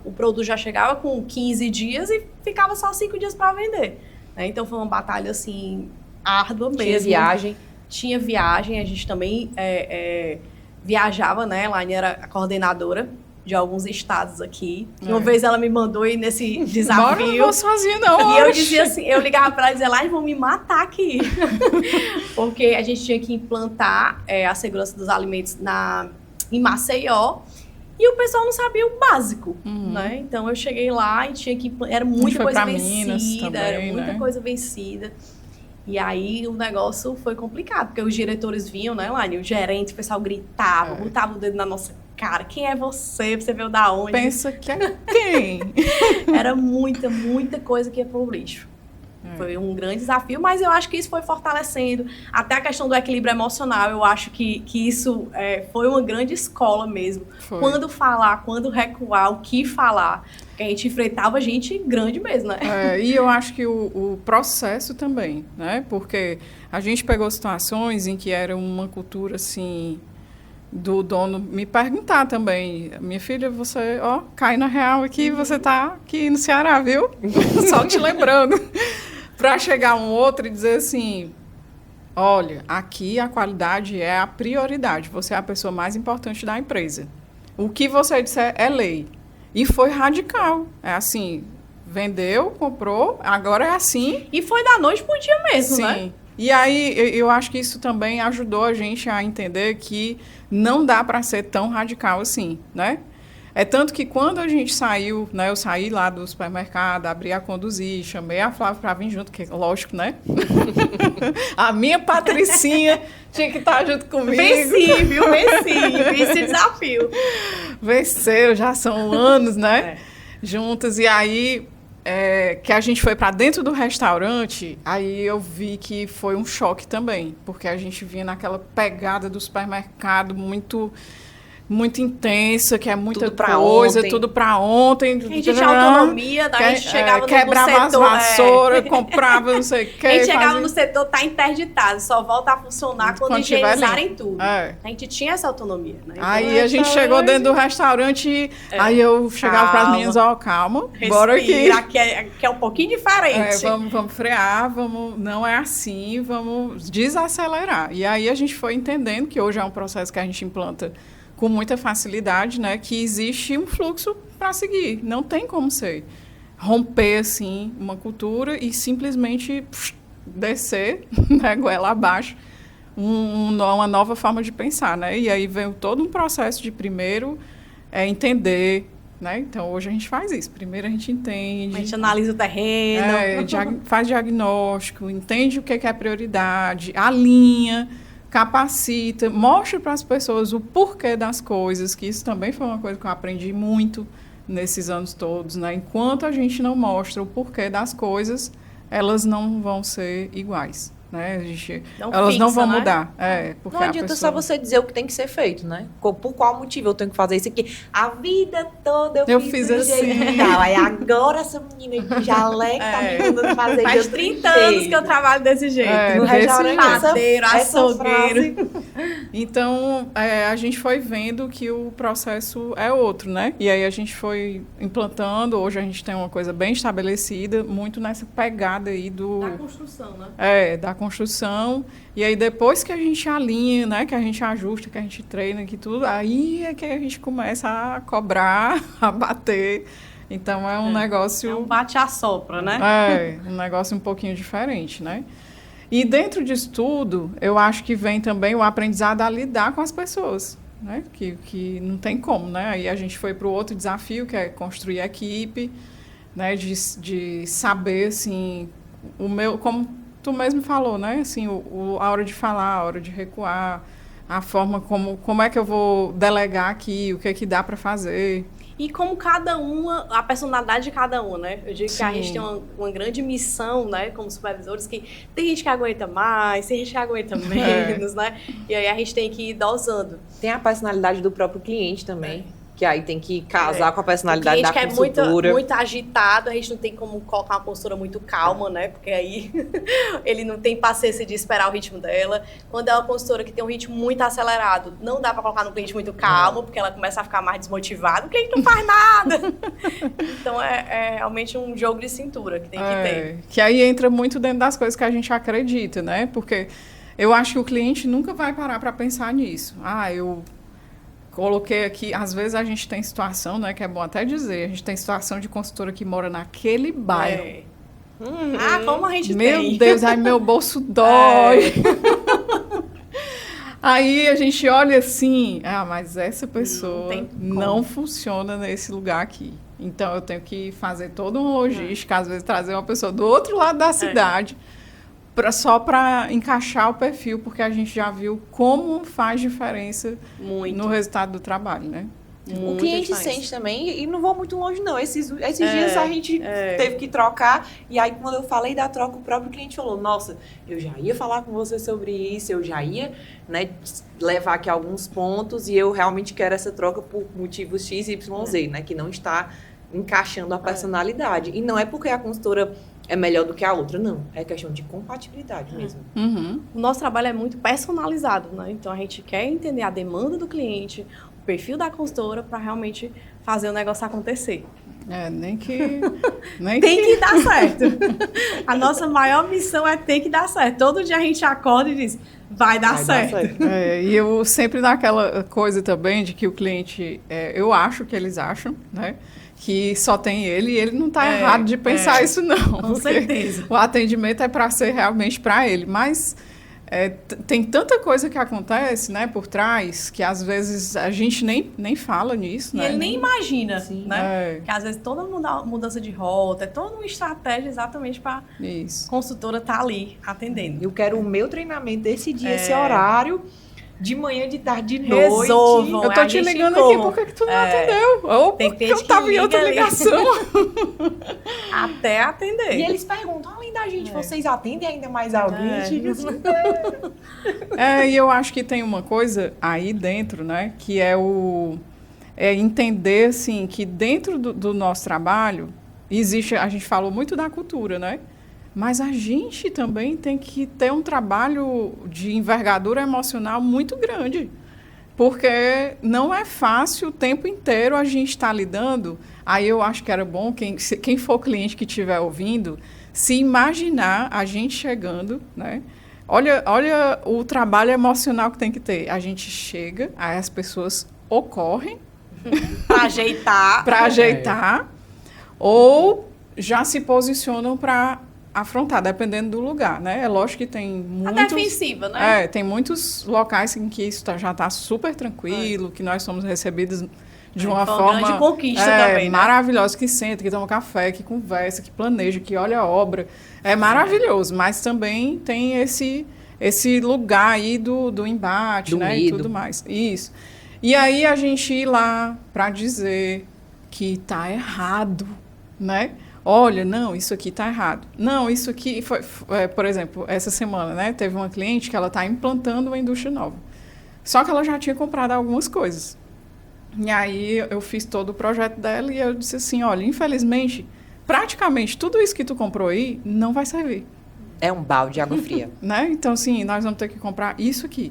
o produto já chegava com 15 dias e ficava só 5 dias para vender. Então foi uma batalha assim árdua mesmo. Tinha viagem, a gente também viajava, né? A Laine era a coordenadora de alguns estados aqui. Uma vez ela me mandou ir nesse desafio. Não vou sozinha, não. E eu dizia assim, eu ligava para ela e dizia, Laine, vão me matar aqui. Porque a gente tinha que implantar a segurança dos alimentos em Maceió. E o pessoal não sabia o básico, né? Então eu cheguei lá e tinha que... Era muita coisa vencida, era muita coisa vencida. E aí o negócio foi complicado, porque os diretores vinham, né, Laine? O gerente, o pessoal gritava, botava o dedo na nossa cara. Quem é você? Você veio da onde? Pensa que é quem? Era muita coisa que ia pro lixo. Foi um grande desafio, mas eu acho que isso foi fortalecendo. Até a questão do equilíbrio emocional, eu acho que isso foi uma grande escola mesmo. Foi. Quando falar, quando recuar, o que falar. Porque a gente enfrentava gente grande mesmo, né? E eu acho que o processo também, né? Porque a gente pegou situações em que era uma cultura, assim, do dono me perguntar também. Minha filha, você, cai na real aqui, você tá aqui no Ceará, viu? Só te lembrando. Para chegar um outro e dizer assim, olha, aqui a qualidade é a prioridade, você é a pessoa mais importante da empresa. O que você disser é lei. E foi radical. É assim, vendeu, comprou, agora é assim. E foi da noite pro dia mesmo, sim, né? E aí eu acho que isso também ajudou a gente a entender que não dá para ser tão radical assim, né? É tanto que quando a gente saiu, né, eu saí lá do supermercado, abri a conduzir, chamei a Flávia para vir junto, que lógico, né? A minha Patricinha tinha que estar junto comigo. Venci, viu? Venci esse desafio. Venceu, já são anos, né? Juntas. E aí, que a gente foi para dentro do restaurante, aí eu vi que foi um choque também, porque a gente vinha naquela pegada do supermercado muito intensa, que é muita Tudo pra coisa, ontem. tudo para ontem. A gente tinha autonomia, daí a gente chegava quebrava no as setor... vassouras, comprava não sei o que. A gente chegava no setor, tá interditado, só volta a funcionar quando tiver higienizarem limpo. tudo. É. A gente tinha essa autonomia, né? Então, Aí a gente chegou dentro do restaurante, aí eu chegava para as meninas, calma, bora aqui. Que é um pouquinho diferente. Vamos frear, não é assim, vamos desacelerar. E aí a gente foi entendendo que hoje é um processo que a gente implanta com muita facilidade, né, que existe um fluxo para seguir, não tem como ser romper assim uma cultura e simplesmente descer, né, goela abaixo, uma nova forma de pensar, né? E aí vem todo um processo de primeiro entender, né? Então hoje a gente faz isso. Primeiro a gente entende, A gente analisa o terreno, faz diagnóstico, entende o que é prioridade, alinha, capacita, mostra para as pessoas o porquê das coisas, que isso também foi uma coisa que eu aprendi muito nesses anos todos, né? Enquanto a gente não mostra o porquê das coisas, elas não vão ser iguais, né? Elas não vão mudar. Porque não adianta só você dizer o que tem que ser feito, né? Por qual motivo eu tenho que fazer isso aqui? A vida toda eu fiz assim. jeito e tal. Aí agora essa menina de jaleco tá me mandando fazer Faz 30 anos que eu trabalho desse jeito. No restaurante, padeiro, açougueiro. Então, a gente foi vendo que o processo é outro, né? E aí a gente foi implantando, hoje a gente tem uma coisa bem estabelecida, muito nessa pegada aí Da construção, né? Da construção. E aí depois que a gente alinha, né, que a gente ajusta, que a gente treina, que tudo, aí é que a gente começa a cobrar, a bater. Então é um negócio... É um bate-a-sopra, né? Um negócio um pouquinho diferente, né? E dentro disso tudo, eu acho que vem também o aprendizado a lidar com as pessoas, né? Que não tem como, né? Aí a gente foi para o outro desafio, que é construir a equipe, né? De saber, assim, como tu mesmo falou, né? Assim, a hora de falar, a hora de recuar, a forma como é que eu vou delegar aqui, o que é que dá para fazer. E como cada uma, a personalidade de cada uma, né? Eu digo que a gente tem uma grande missão, né? Como supervisores, que tem gente que aguenta mais, tem gente que aguenta menos, né? E aí a gente tem que ir dosando. Tem a personalidade do próprio cliente também. Que aí tem que casar com a personalidade da consultora. O cliente que é muito agitado, a gente não tem como colocar uma consultora muito calma, né? Porque aí ele não tem paciência de esperar o ritmo dela. Quando é uma consultora que tem um ritmo muito acelerado, não dá para colocar no cliente muito calmo, porque ela começa a ficar mais desmotivada. O cliente não faz nada. Então é realmente um jogo de cintura que tem que ter. Que aí entra muito dentro das coisas que a gente acredita, né? Porque eu acho que o cliente nunca vai parar para pensar nisso. Eu coloquei aqui, às vezes a gente tem situação, né, que é bom até dizer, a gente tem situação de consultora que mora naquele bairro. Como a gente tem? Meu Deus, aí meu bolso dói. Aí a gente olha assim, mas essa pessoa não funciona nesse lugar aqui. Então eu tenho que fazer toda uma logística, às vezes trazer uma pessoa do outro lado da cidade, só para encaixar o perfil, porque a gente já viu como faz diferença no resultado do trabalho, né? O cliente sente também, e não vou muito longe não, esses dias a gente teve que trocar, e aí quando eu falei da troca, o próprio cliente falou, nossa, eu já ia falar com você sobre isso, eu já ia, né, levar aqui alguns pontos, e eu realmente quero essa troca por motivos X, Y, Z, né, que não está encaixando a personalidade. E não é porque a consultora é melhor do que a outra, não. É questão de compatibilidade mesmo. O nosso trabalho é muito personalizado, né? Então, a gente quer entender a demanda do cliente, o perfil da consultora, para realmente fazer o negócio acontecer. Tem que dar certo. A nossa maior missão é ter que dar certo. Todo dia a gente acorda e diz, vai dar certo. E eu sempre naquela coisa também de que o cliente, eu acho que eles acham, né? Que só tem ele, e ele não está errado de pensar isso, não. Com certeza. O atendimento é para ser realmente para ele. Mas Tem tanta coisa que acontece, né, por trás, que às vezes a gente nem fala nisso, E né? ele nem imagina, Sim. né? Que às vezes toda mudança de rota, é toda uma estratégia exatamente para Isso. a consultora estar ali atendendo. Eu quero o meu treinamento desse dia, esse horário, de manhã, de tarde, de noite. Resolvam. Eu tô a te gente ligando como? aqui, por que tu não atendeu? Ou Tem porque gente eu tava que em outra liga ali. ligação. Até atender. E eles perguntam, além da gente, vocês atendem ainda mais alguém? É. Tipo assim, E eu acho que tem uma coisa aí dentro, né, que é entender, assim, que dentro do nosso trabalho existe, a gente falou muito da cultura, né, mas a gente também tem que ter um trabalho de envergadura emocional muito grande, porque não é fácil o tempo inteiro a gente estar lidando. Aí eu acho que era bom, quem for cliente que estiver ouvindo, se imaginar a gente chegando, né? Olha o trabalho emocional que tem que ter. A gente chega, aí as pessoas ocorrem Para ajeitar. para ajeitar, ou já se posicionam para afrontar, dependendo do lugar, né? É lógico que tem A muitos... defensiva, né? tem muitos locais em que isso já está super tranquilo, que nós somos recebidos de uma Foi uma forma grande conquista também, né? maravilhosa, que senta, que toma café, que conversa, que planeja, que olha a obra. É maravilhoso, mas também tem esse lugar aí do embate, Do né? medo. E tudo mais. Isso. E aí a gente ir lá para dizer que está errado, né? Olha, não, isso aqui está errado. Não, isso aqui foi, por exemplo, essa semana, né? Teve uma cliente que ela está implantando uma indústria nova. Só que ela já tinha comprado algumas coisas. E aí eu fiz todo o projeto dela e eu disse assim, olha, infelizmente, praticamente tudo isso que tu comprou aí não vai servir, é um balde de água fria. né? Então, assim, nós vamos ter que comprar isso aqui.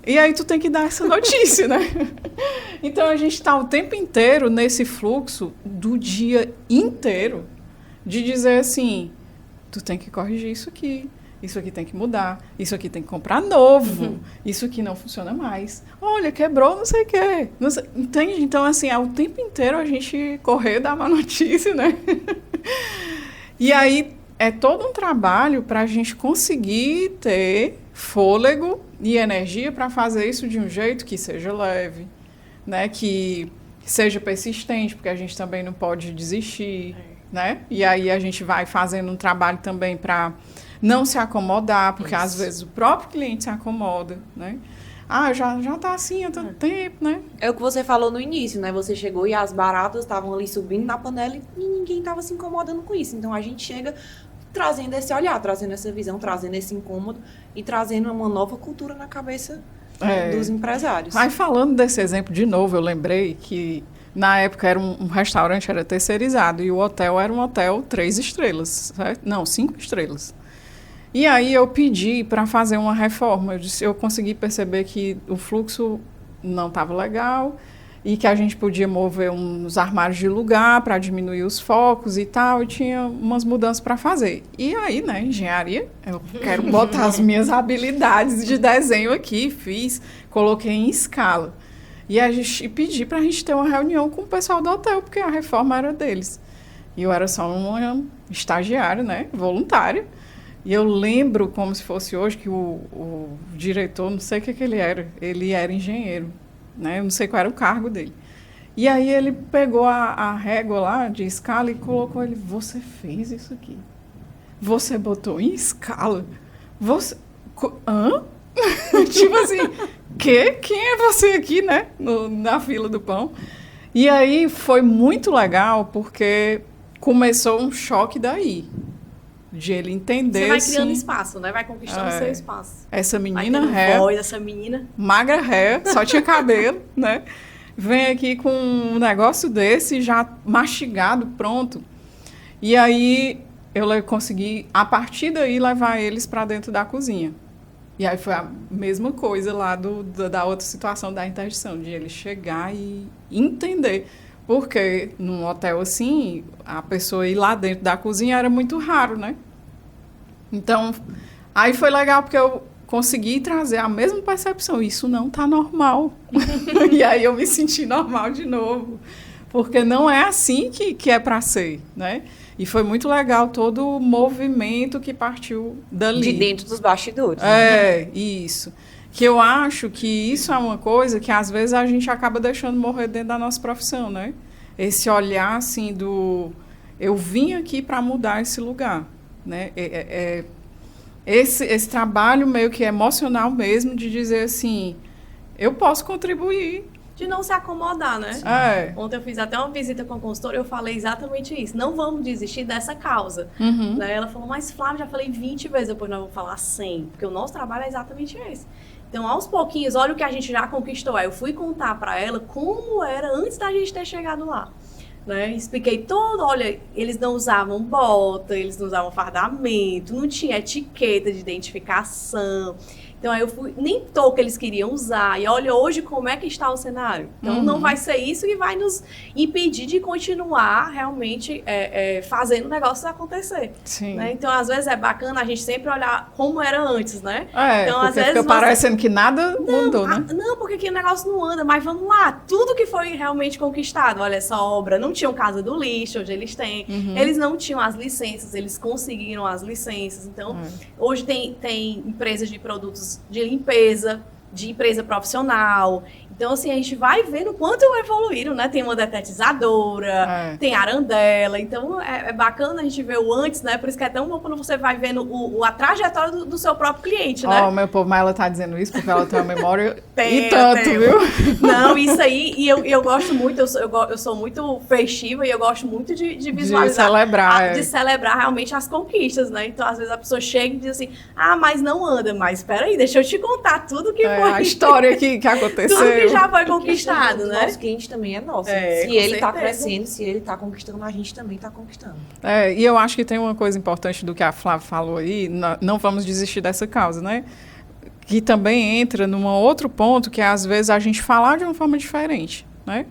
E aí tu tem que dar essa notícia, né? Então, a gente está o tempo inteiro nesse fluxo do dia inteiro de dizer assim, tu tem que corrigir isso aqui tem que mudar, isso aqui tem que comprar novo, isso aqui não funciona mais. Olha, quebrou não sei o quê. Não sei, entende? Então, assim, é o tempo inteiro a gente correr, dar uma notícia, né? E aí, é todo um trabalho para a gente conseguir ter fôlego e energia para fazer isso de um jeito que seja leve, né? Que seja persistente, porque a gente também não pode desistir, né? E aí a gente vai fazendo um trabalho também para não se acomodar, porque às vezes o próprio cliente se acomoda, né? Já tá assim há tanto tempo, né? É o que você falou no início, né? Você chegou e as baratas estavam ali subindo na panela e ninguém estava se incomodando com isso. Então a gente chega trazendo esse olhar, trazendo essa visão, trazendo esse incômodo e trazendo uma nova cultura na cabeça dos empresários. Aí falando desse exemplo de novo, eu lembrei que na época era um restaurante, era terceirizado, e o hotel era um hotel 3 estrelas, certo? Não, 5 estrelas. E aí eu pedi para fazer uma reforma. Eu consegui perceber que o fluxo não estava legal e que a gente podia mover uns armários de lugar para diminuir os focos e tal, e tinha umas mudanças para fazer. E aí, né, engenharia, eu quero botar as minhas habilidades de desenho aqui, coloquei em escala. E a gente pedi para a gente ter uma reunião com o pessoal do hotel, porque a reforma era deles. E eu era só uma estagiária, né, voluntária. E eu lembro como se fosse hoje que o diretor, não sei o que ele era engenheiro, né? Eu não sei qual era o cargo dele. E aí ele pegou a régua lá de escala e colocou ele, você fez isso aqui? Você botou em escala? Você... Hã? Tipo assim, quem é você aqui, né? Na fila do pão. E aí foi muito legal porque começou um choque daí. De ele entender, Você vai criando assim, espaço, né? Vai conquistando o seu espaço. essa Vai menina tendo ré, voz, essa menina. magra ré, só tinha cabelo, né? Vem aqui com um negócio desse já mastigado, pronto. E aí eu consegui, a partir daí, levar eles para dentro da cozinha. E aí foi a mesma coisa lá da outra situação da interdição, de ele chegar e entender. Porque num hotel assim, a pessoa ir lá dentro da cozinha era muito raro, né? Então, aí foi legal porque eu consegui trazer a mesma percepção. Isso não está normal. E aí eu me senti normal de novo. Porque não é assim que é para ser, né? E foi muito legal todo o movimento que partiu dali. De dentro dos bastidores. Isso. Que eu acho que isso é uma coisa que às vezes a gente acaba deixando morrer dentro da nossa profissão, né? Esse olhar assim eu vim aqui para mudar esse lugar, né? Esse trabalho meio que emocional mesmo de dizer assim, eu posso contribuir. De não se acomodar, né? Ontem eu fiz até uma visita com a consultora e eu falei exatamente isso. Não vamos desistir dessa causa. Né? Ela falou, mas Flávia, já falei 20 vezes, depois nós vamos falar 100. Porque o nosso trabalho é exatamente esse. Então, aos pouquinhos, olha o que a gente já conquistou. Aí eu fui contar para ela como era antes da gente ter chegado lá. Né? Expliquei todo, olha, eles não usavam bota, eles não usavam fardamento, não tinha etiqueta de identificação. Então, aí eu fui, nem touca eles queriam usar. E olha hoje como é que está o cenário. Então, não vai ser isso que vai nos impedir de continuar realmente fazendo o negócio acontecer. Sim. Né? Então, às vezes é bacana a gente sempre olhar como era antes, né? Então, às vezes fica parecendo que nada mudou, né? Não, porque aqui o negócio não anda. Mas vamos lá, tudo que foi realmente conquistado. Olha, essa obra não tinha Casa do Lixo, hoje eles têm. Eles não tinham as licenças, eles conseguiram as licenças. Então, hoje tem empresas de produtos de limpeza, de empresa profissional. Então, assim, a gente vai vendo o quanto evoluíram, né? Tem uma detetizadora, tem arandela. Então, é bacana a gente ver o antes, né? Por isso que é tão bom quando você vai vendo a trajetória do seu próprio cliente, né? Meu povo, mas ela tá dizendo isso porque ela tem uma memória e tanto, viu? Não, isso aí, e eu gosto muito, eu sou muito festiva e eu gosto muito de visualizar. De celebrar realmente as conquistas, né? Então, às vezes a pessoa chega e diz assim, mas não anda. Mas espera aí, deixa eu te contar tudo que foi. A história que aconteceu. Tudo que já foi conquistado, né? O nosso cliente também é nosso. Se ele está crescendo, se ele está conquistando, a gente também está conquistando. E eu acho que tem uma coisa importante do que a Flávia falou aí, não vamos desistir dessa causa, né? Que também entra num outro ponto, que é, às vezes, a gente falar de uma forma diferente, né?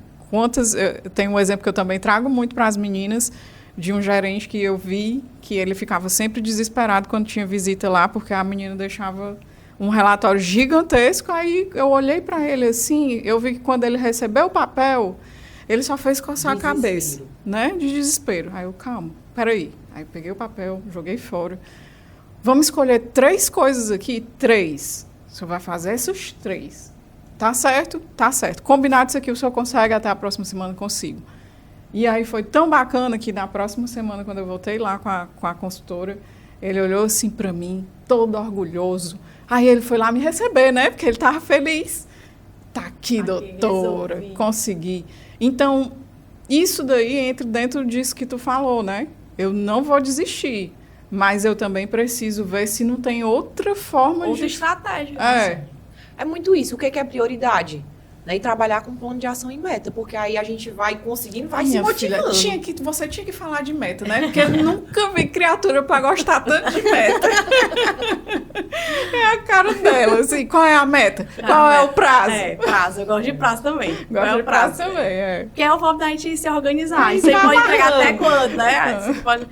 Tem um exemplo que eu também trago muito para as meninas, de um gerente que eu vi, que ele ficava sempre desesperado quando tinha visita lá, porque a menina deixava um relatório gigantesco. Aí eu olhei para ele assim, eu vi que quando ele recebeu o papel, ele só fez coçar a cabeça, né? De desespero. Aí eu, calma, peraí. Aí eu peguei o papel, joguei fora. Vamos escolher 3 coisas aqui, 3. O senhor vai fazer essas 3. Tá certo? Tá certo. Combinado isso aqui, o senhor consegue, até a próxima semana consigo. E aí foi tão bacana que na próxima semana, quando eu voltei lá com a consultora, ele olhou assim para mim, todo orgulhoso. Aí ele foi lá me receber, né? Porque ele estava feliz. Tá aqui, doutora, resolvi. Consegui. Então, isso daí entra dentro disso que tu falou, né? Eu não vou desistir, mas eu também preciso ver se não tem outra forma outra estratégia. É muito isso. O que é prioridade? Né? E trabalhar com plano de ação e meta, porque aí a gente vai conseguindo, vai se motivando. Filha, você tinha que falar de meta, né? Porque eu nunca vi criatura para gostar tanto de meta. É a cara dela, assim, qual é a meta? Qual é o prazo? Prazo, eu gosto de prazo também. Gosto de prazo também, Porque é o forma da gente se organizar. E você pode entregar até quando, né? Você pode,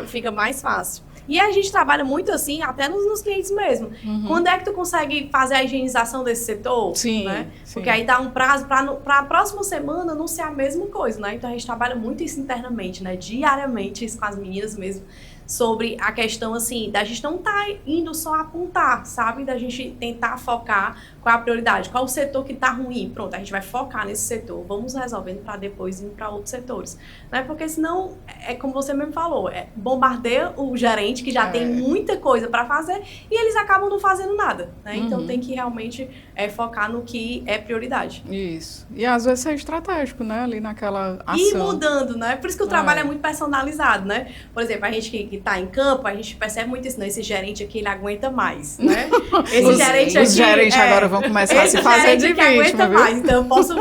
fica mais fácil. E a gente trabalha muito assim, até nos clientes mesmo. Quando é que tu consegue fazer a higienização desse setor? Sim, né? sim. Porque aí dá um prazo para a próxima semana não ser a mesma coisa, né? Então a gente trabalha muito isso internamente, né? Diariamente, isso com as meninas mesmo. Sobre a questão, assim, da gente não estar indo só apontar, sabe? Da gente tentar focar qual é a prioridade, qual é o setor que está ruim. Pronto, a gente vai focar nesse setor, vamos resolvendo para depois ir para outros setores. Né? Porque senão, é como você mesmo falou, bombardeia o gerente que já tem muita coisa para fazer e eles acabam não fazendo nada. Né? Então tem que realmente focar no que é prioridade. Isso. E às vezes é estratégico, né? Ali naquela ação. E mudando, né? Por isso que o trabalho é muito personalizado, né? Por exemplo, a gente que tá em campo, a gente percebe muito isso, né? Esse gerente aqui, ele aguenta mais, né? Esse gerente aqui... Os gerentes agora vão começar a se fazer de vítima, aguenta mais, então eu posso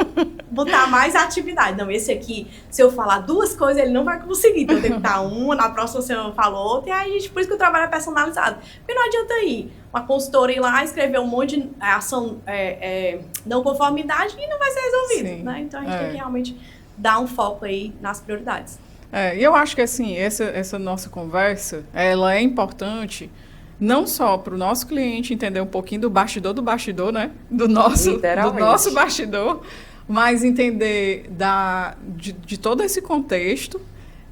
botar mais atividade. Não, esse aqui, se eu falar 2 coisas, ele não vai conseguir. Então eu tenho que dar uma, na próxima semana eu falo outra, e aí, gente, por isso que o trabalho é personalizado. Porque não adianta ir uma consultora ir lá, escrever um monte de ação não conformidade e não vai ser resolvido, né? Então a gente tem que realmente dar um foco aí nas prioridades. E eu acho que, assim, essa nossa conversa, ela é importante não só para o nosso cliente entender um pouquinho do bastidor, né? Do nosso bastidor, mas entender de todo esse contexto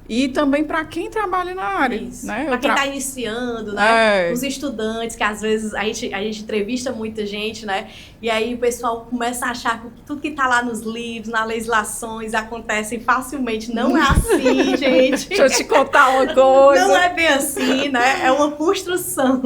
e também para quem trabalha na área. Né? Para quem está iniciando, né? Os estudantes, que às vezes a gente entrevista muita gente, né? E aí o pessoal começa a achar que tudo que está lá nos livros, nas legislações, acontece facilmente. Não é assim, gente. Deixa eu te contar uma coisa. Não é bem assim, né? É uma construção,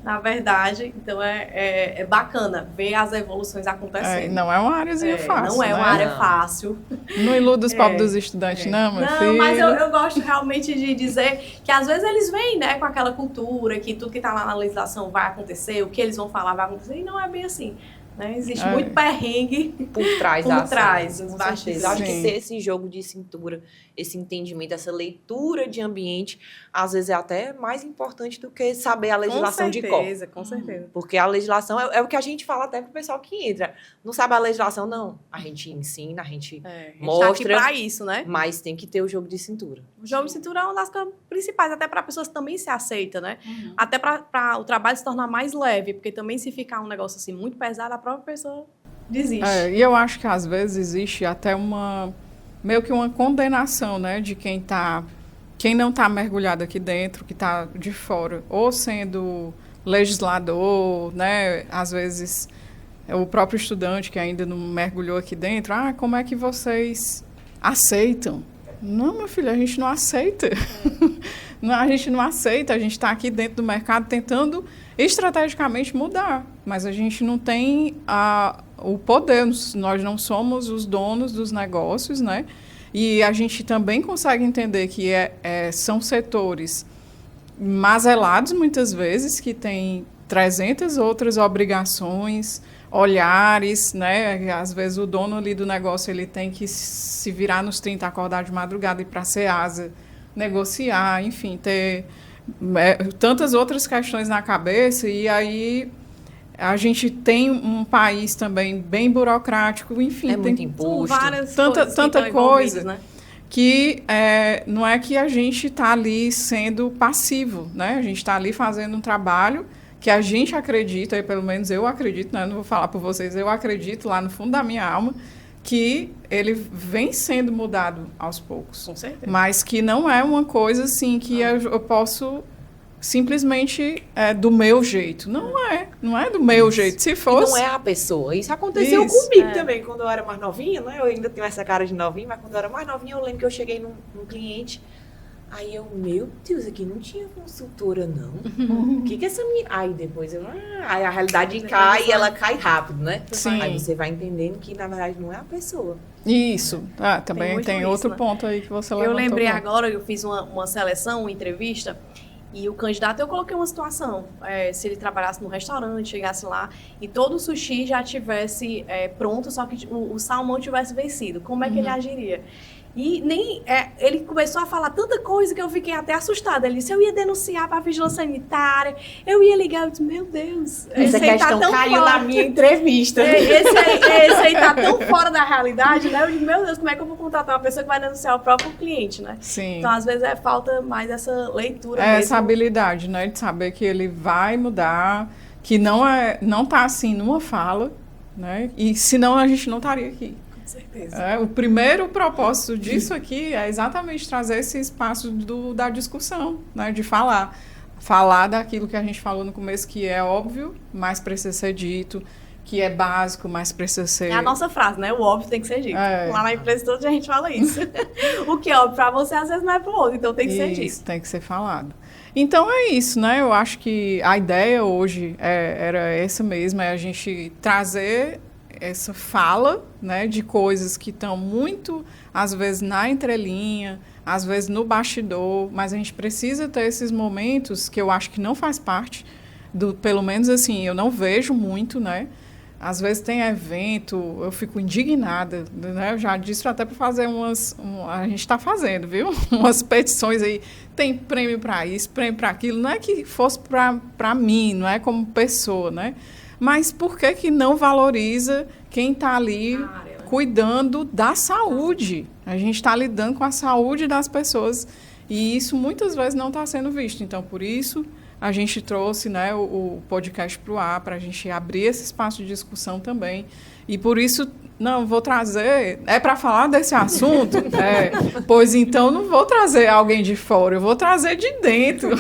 na verdade. Então é bacana ver as evoluções acontecendo. Não é uma áreazinha fácil. Não é uma área fácil. Não iluda os pobres dos estudantes, não, meu filho. Não, mas eu gosto realmente de dizer que às vezes eles vêm, né, com aquela cultura que tudo que está lá na legislação vai acontecer, o que eles vão falar vai acontecer, e não é bem assim. Né? Existe muito perrengue por trás da ação. Com certeza. Acho que ter esse jogo de cintura, esse entendimento, essa leitura de ambiente, às vezes é até mais importante do que saber a legislação de cor. Com certeza. Porque a legislação é o que a gente fala até pro pessoal que entra. Não sabe a legislação, não. A gente ensina, a gente mostra. Tá aqui pra isso, né? Mas tem que ter o jogo de cintura. O jogo de cintura é uma das coisas principais, até para pessoas também se aceita, né? Até para o trabalho se tornar mais leve, porque também se ficar um negócio assim muito pesado, a própria pessoa desiste. E eu acho que às vezes existe até meio que uma condenação, né, de quem não está mergulhado aqui dentro, que está de fora, ou sendo legislador, né, às vezes o próprio estudante que ainda não mergulhou aqui dentro, como é que vocês aceitam? Não, meu filho, a gente não aceita. A gente não aceita, a gente está aqui dentro do mercado tentando estrategicamente mudar, mas a gente não tem o poder, nós não somos os donos dos negócios, né? E a gente também consegue entender que são setores mazelados muitas vezes, que têm 300 outras obrigações, olhares, né? Às vezes o dono ali do negócio ele tem que se virar nos 30, acordar de madrugada e ir para a Ceasa, negociar, enfim, ter tantas outras questões na cabeça, e aí a gente tem um país também bem burocrático, enfim, tem muito imposto, tanta coisa, né? Que não é que a gente está ali sendo passivo, né? A gente está ali fazendo um trabalho que a gente acredita, e pelo menos eu acredito, né? Não vou falar por vocês, eu acredito lá no fundo da minha alma que ele vem sendo mudado aos poucos. Com certeza. Mas que não é uma coisa assim que eu posso simplesmente do meu jeito. Não é do meu jeito. Se fosse... E não é a pessoa. Isso aconteceu comigo também, quando eu era mais novinha, né? Eu ainda tenho essa cara de novinha, mas quando eu era mais novinha, eu lembro que eu cheguei num cliente, aí eu, meu Deus, aqui não tinha consultora, não. O que essa menina... Aí depois aí a realidade cai e ela cai rápido, né? Sim. Aí você vai entendendo que, na verdade, não é a pessoa. Isso. Também tem outro ponto aí que você levantou. Eu lembrei agora, eu fiz uma seleção, uma entrevista, e o candidato, eu coloquei uma situação, se ele trabalhasse num restaurante, chegasse lá, e todo o sushi já tivesse pronto, só que o salmão tivesse vencido. Como é que ele agiria? E ele começou a falar tanta coisa que eu fiquei até assustada. Ele disse, eu ia denunciar para a vigilância sanitária, eu ia ligar. Eu disse, meu Deus. Essa questão caiu na minha entrevista. Esse aí tá tão fora da realidade, né? Eu digo, meu Deus, como é que eu vou contratar uma pessoa que vai denunciar o próprio cliente, né? Sim. Então, às vezes, falta mais essa leitura mesmo. Essa habilidade, né? De saber que ele vai mudar, que não tá assim numa fala, né? E senão a gente não estaria aqui. Certeza. O primeiro propósito disso aqui é exatamente trazer esse espaço da discussão, né? De falar daquilo que a gente falou no começo, que é óbvio, mas precisa ser dito, que é básico, mas precisa ser... É a nossa frase, né? O óbvio tem que ser dito. Lá na empresa toda a gente fala isso. O que é óbvio para você, às vezes não é para o outro, então tem que ser dito. Isso, tem que ser falado. Então é isso, né? Eu acho que a ideia hoje era essa mesmo, é a gente trazer essa fala, né, de coisas que estão muito, às vezes, na entrelinha, às vezes no bastidor, mas a gente precisa ter esses momentos que eu acho que não faz parte pelo menos assim, eu não vejo muito, né? Às vezes tem evento, eu fico indignada, né? Eu já disse até para fazer a gente está fazendo, viu? Umas petições aí, tem prêmio para isso, prêmio para aquilo, não é que fosse para mim, não é como pessoa, né? Mas por que não valoriza quem está ali cuidando da saúde? A gente está lidando com a saúde das pessoas e isso muitas vezes não está sendo visto. Então, por isso, a gente trouxe, né, o podcast para o ar, para a gente abrir esse espaço de discussão também. E por isso, Não, vou trazer. É para falar desse assunto? Pois então não vou trazer alguém de fora, eu vou trazer de dentro.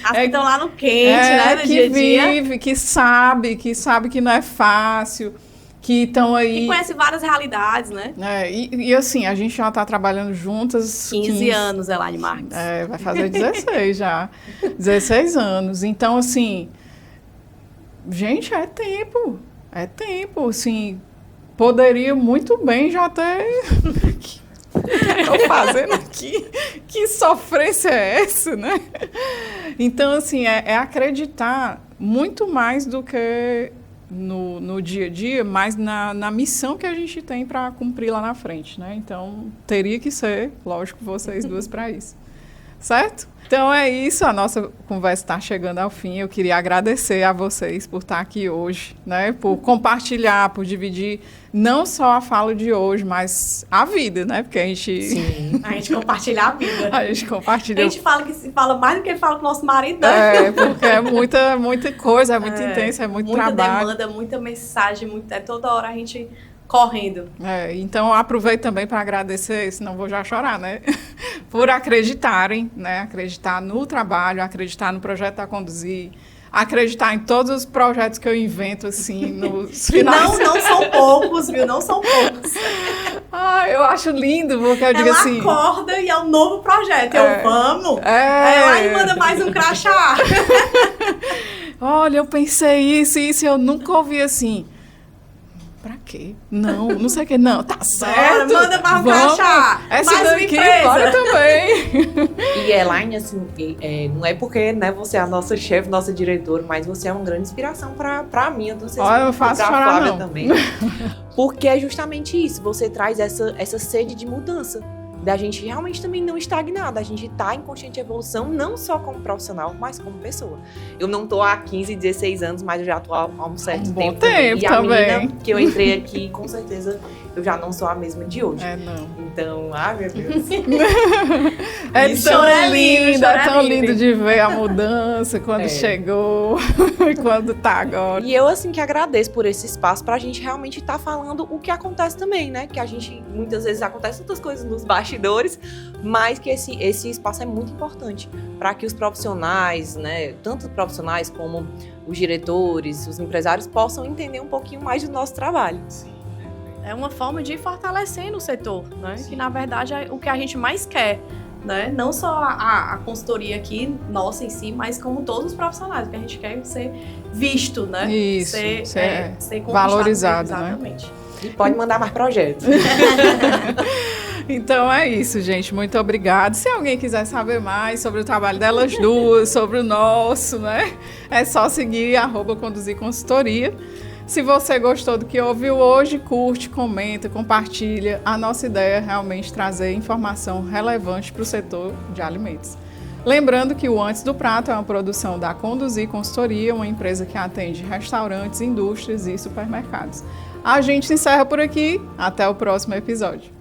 As que estão lá no quente, né? No que dia a dia. vive, que sabe que não é fácil, que estão aí. E conhece várias realidades, né? E assim, a gente já está trabalhando juntas. 15 anos, Elaine Marques. Vai fazer 16 já. 16 anos. Então, assim, gente, é tempo. É tempo, assim. Poderia muito bem já ter. Estou fazendo aqui. Que sofrência é essa, né? Então, assim, é acreditar muito mais do que no dia a dia, mas na missão que a gente tem para cumprir lá na frente, né? Então, teria que ser, lógico, vocês duas para isso. Certo? Então é isso, a nossa conversa está chegando ao fim. Eu queria agradecer a vocês por estar aqui hoje, né? Por compartilhar, por dividir não só a fala de hoje, mas a vida, né? Porque a gente... Sim. A gente compartilha a vida. A gente compartilha... A gente fala que se fala mais do que fala com o nosso marido, né? Porque é muita coisa, é muito intenso, é muito trabalho. Muita demanda, muita mensagem, toda hora a gente correndo. Então aproveito também para agradecer, senão vou já chorar, né? Por acreditarem, né? Acreditar no trabalho, acreditar no projeto da Conduzir, acreditar em todos os projetos que eu invento, assim, nos finais. Não são poucos, viu? Não são poucos. Eu acho lindo, porque eu digo Ela assim... acorda e é um novo projeto. Eu vamos. Aí ela manda mais um crachá. Olha, eu pensei isso e eu nunca ouvi assim... Pra quê? Não sei o que. Não, tá certo. Manda mais um crachá. Essa mais daqui, bora também. E Elaine, assim, não é porque, né, você é a nossa chefe, nossa diretora, mas você é uma grande inspiração pra mim. Eu não sei se eu faço pra chorar, Flávia não. também. Porque é justamente isso. Você traz essa sede de mudança. Da gente realmente também não estagnar, da gente tá em constante evolução, não só como profissional, mas como pessoa. Eu não tô há 15, 16 anos, mas eu já tô há um certo tempo. E a também. menina que eu entrei aqui, com certeza, eu já não sou a mesma de hoje. Não. Então, meu Deus. É tão lindo de ver a mudança, quando chegou, quando tá agora. E eu, assim, que agradeço por esse espaço pra gente realmente estar falando o que acontece também, né? Que a gente, muitas vezes, acontece outras coisas nos bastidores, mas que esse espaço é muito importante para que os profissionais, né? Tanto os profissionais como os diretores, os empresários, possam entender um pouquinho mais do nosso trabalho. É uma forma de ir fortalecendo o setor, né? Que, na verdade, é o que a gente mais quer. Né? Não só a consultoria aqui, nossa em si, mas como todos os profissionais, que a gente quer ser visto, né? Isso, ser valorizado, exatamente. Né? E pode mandar mais projetos. Então é isso, gente. Muito obrigada. Se alguém quiser saber mais sobre o trabalho delas duas, sobre o nosso, né? É só seguir @Conduzir Consultoria. Se você gostou do que ouviu hoje, curte, comenta, compartilha. A nossa ideia é realmente trazer informação relevante para o setor de alimentos. Lembrando que o Antes do Prato é uma produção da Conduzir Consultoria, uma empresa que atende restaurantes, indústrias e supermercados. A gente se encerra por aqui. Até o próximo episódio.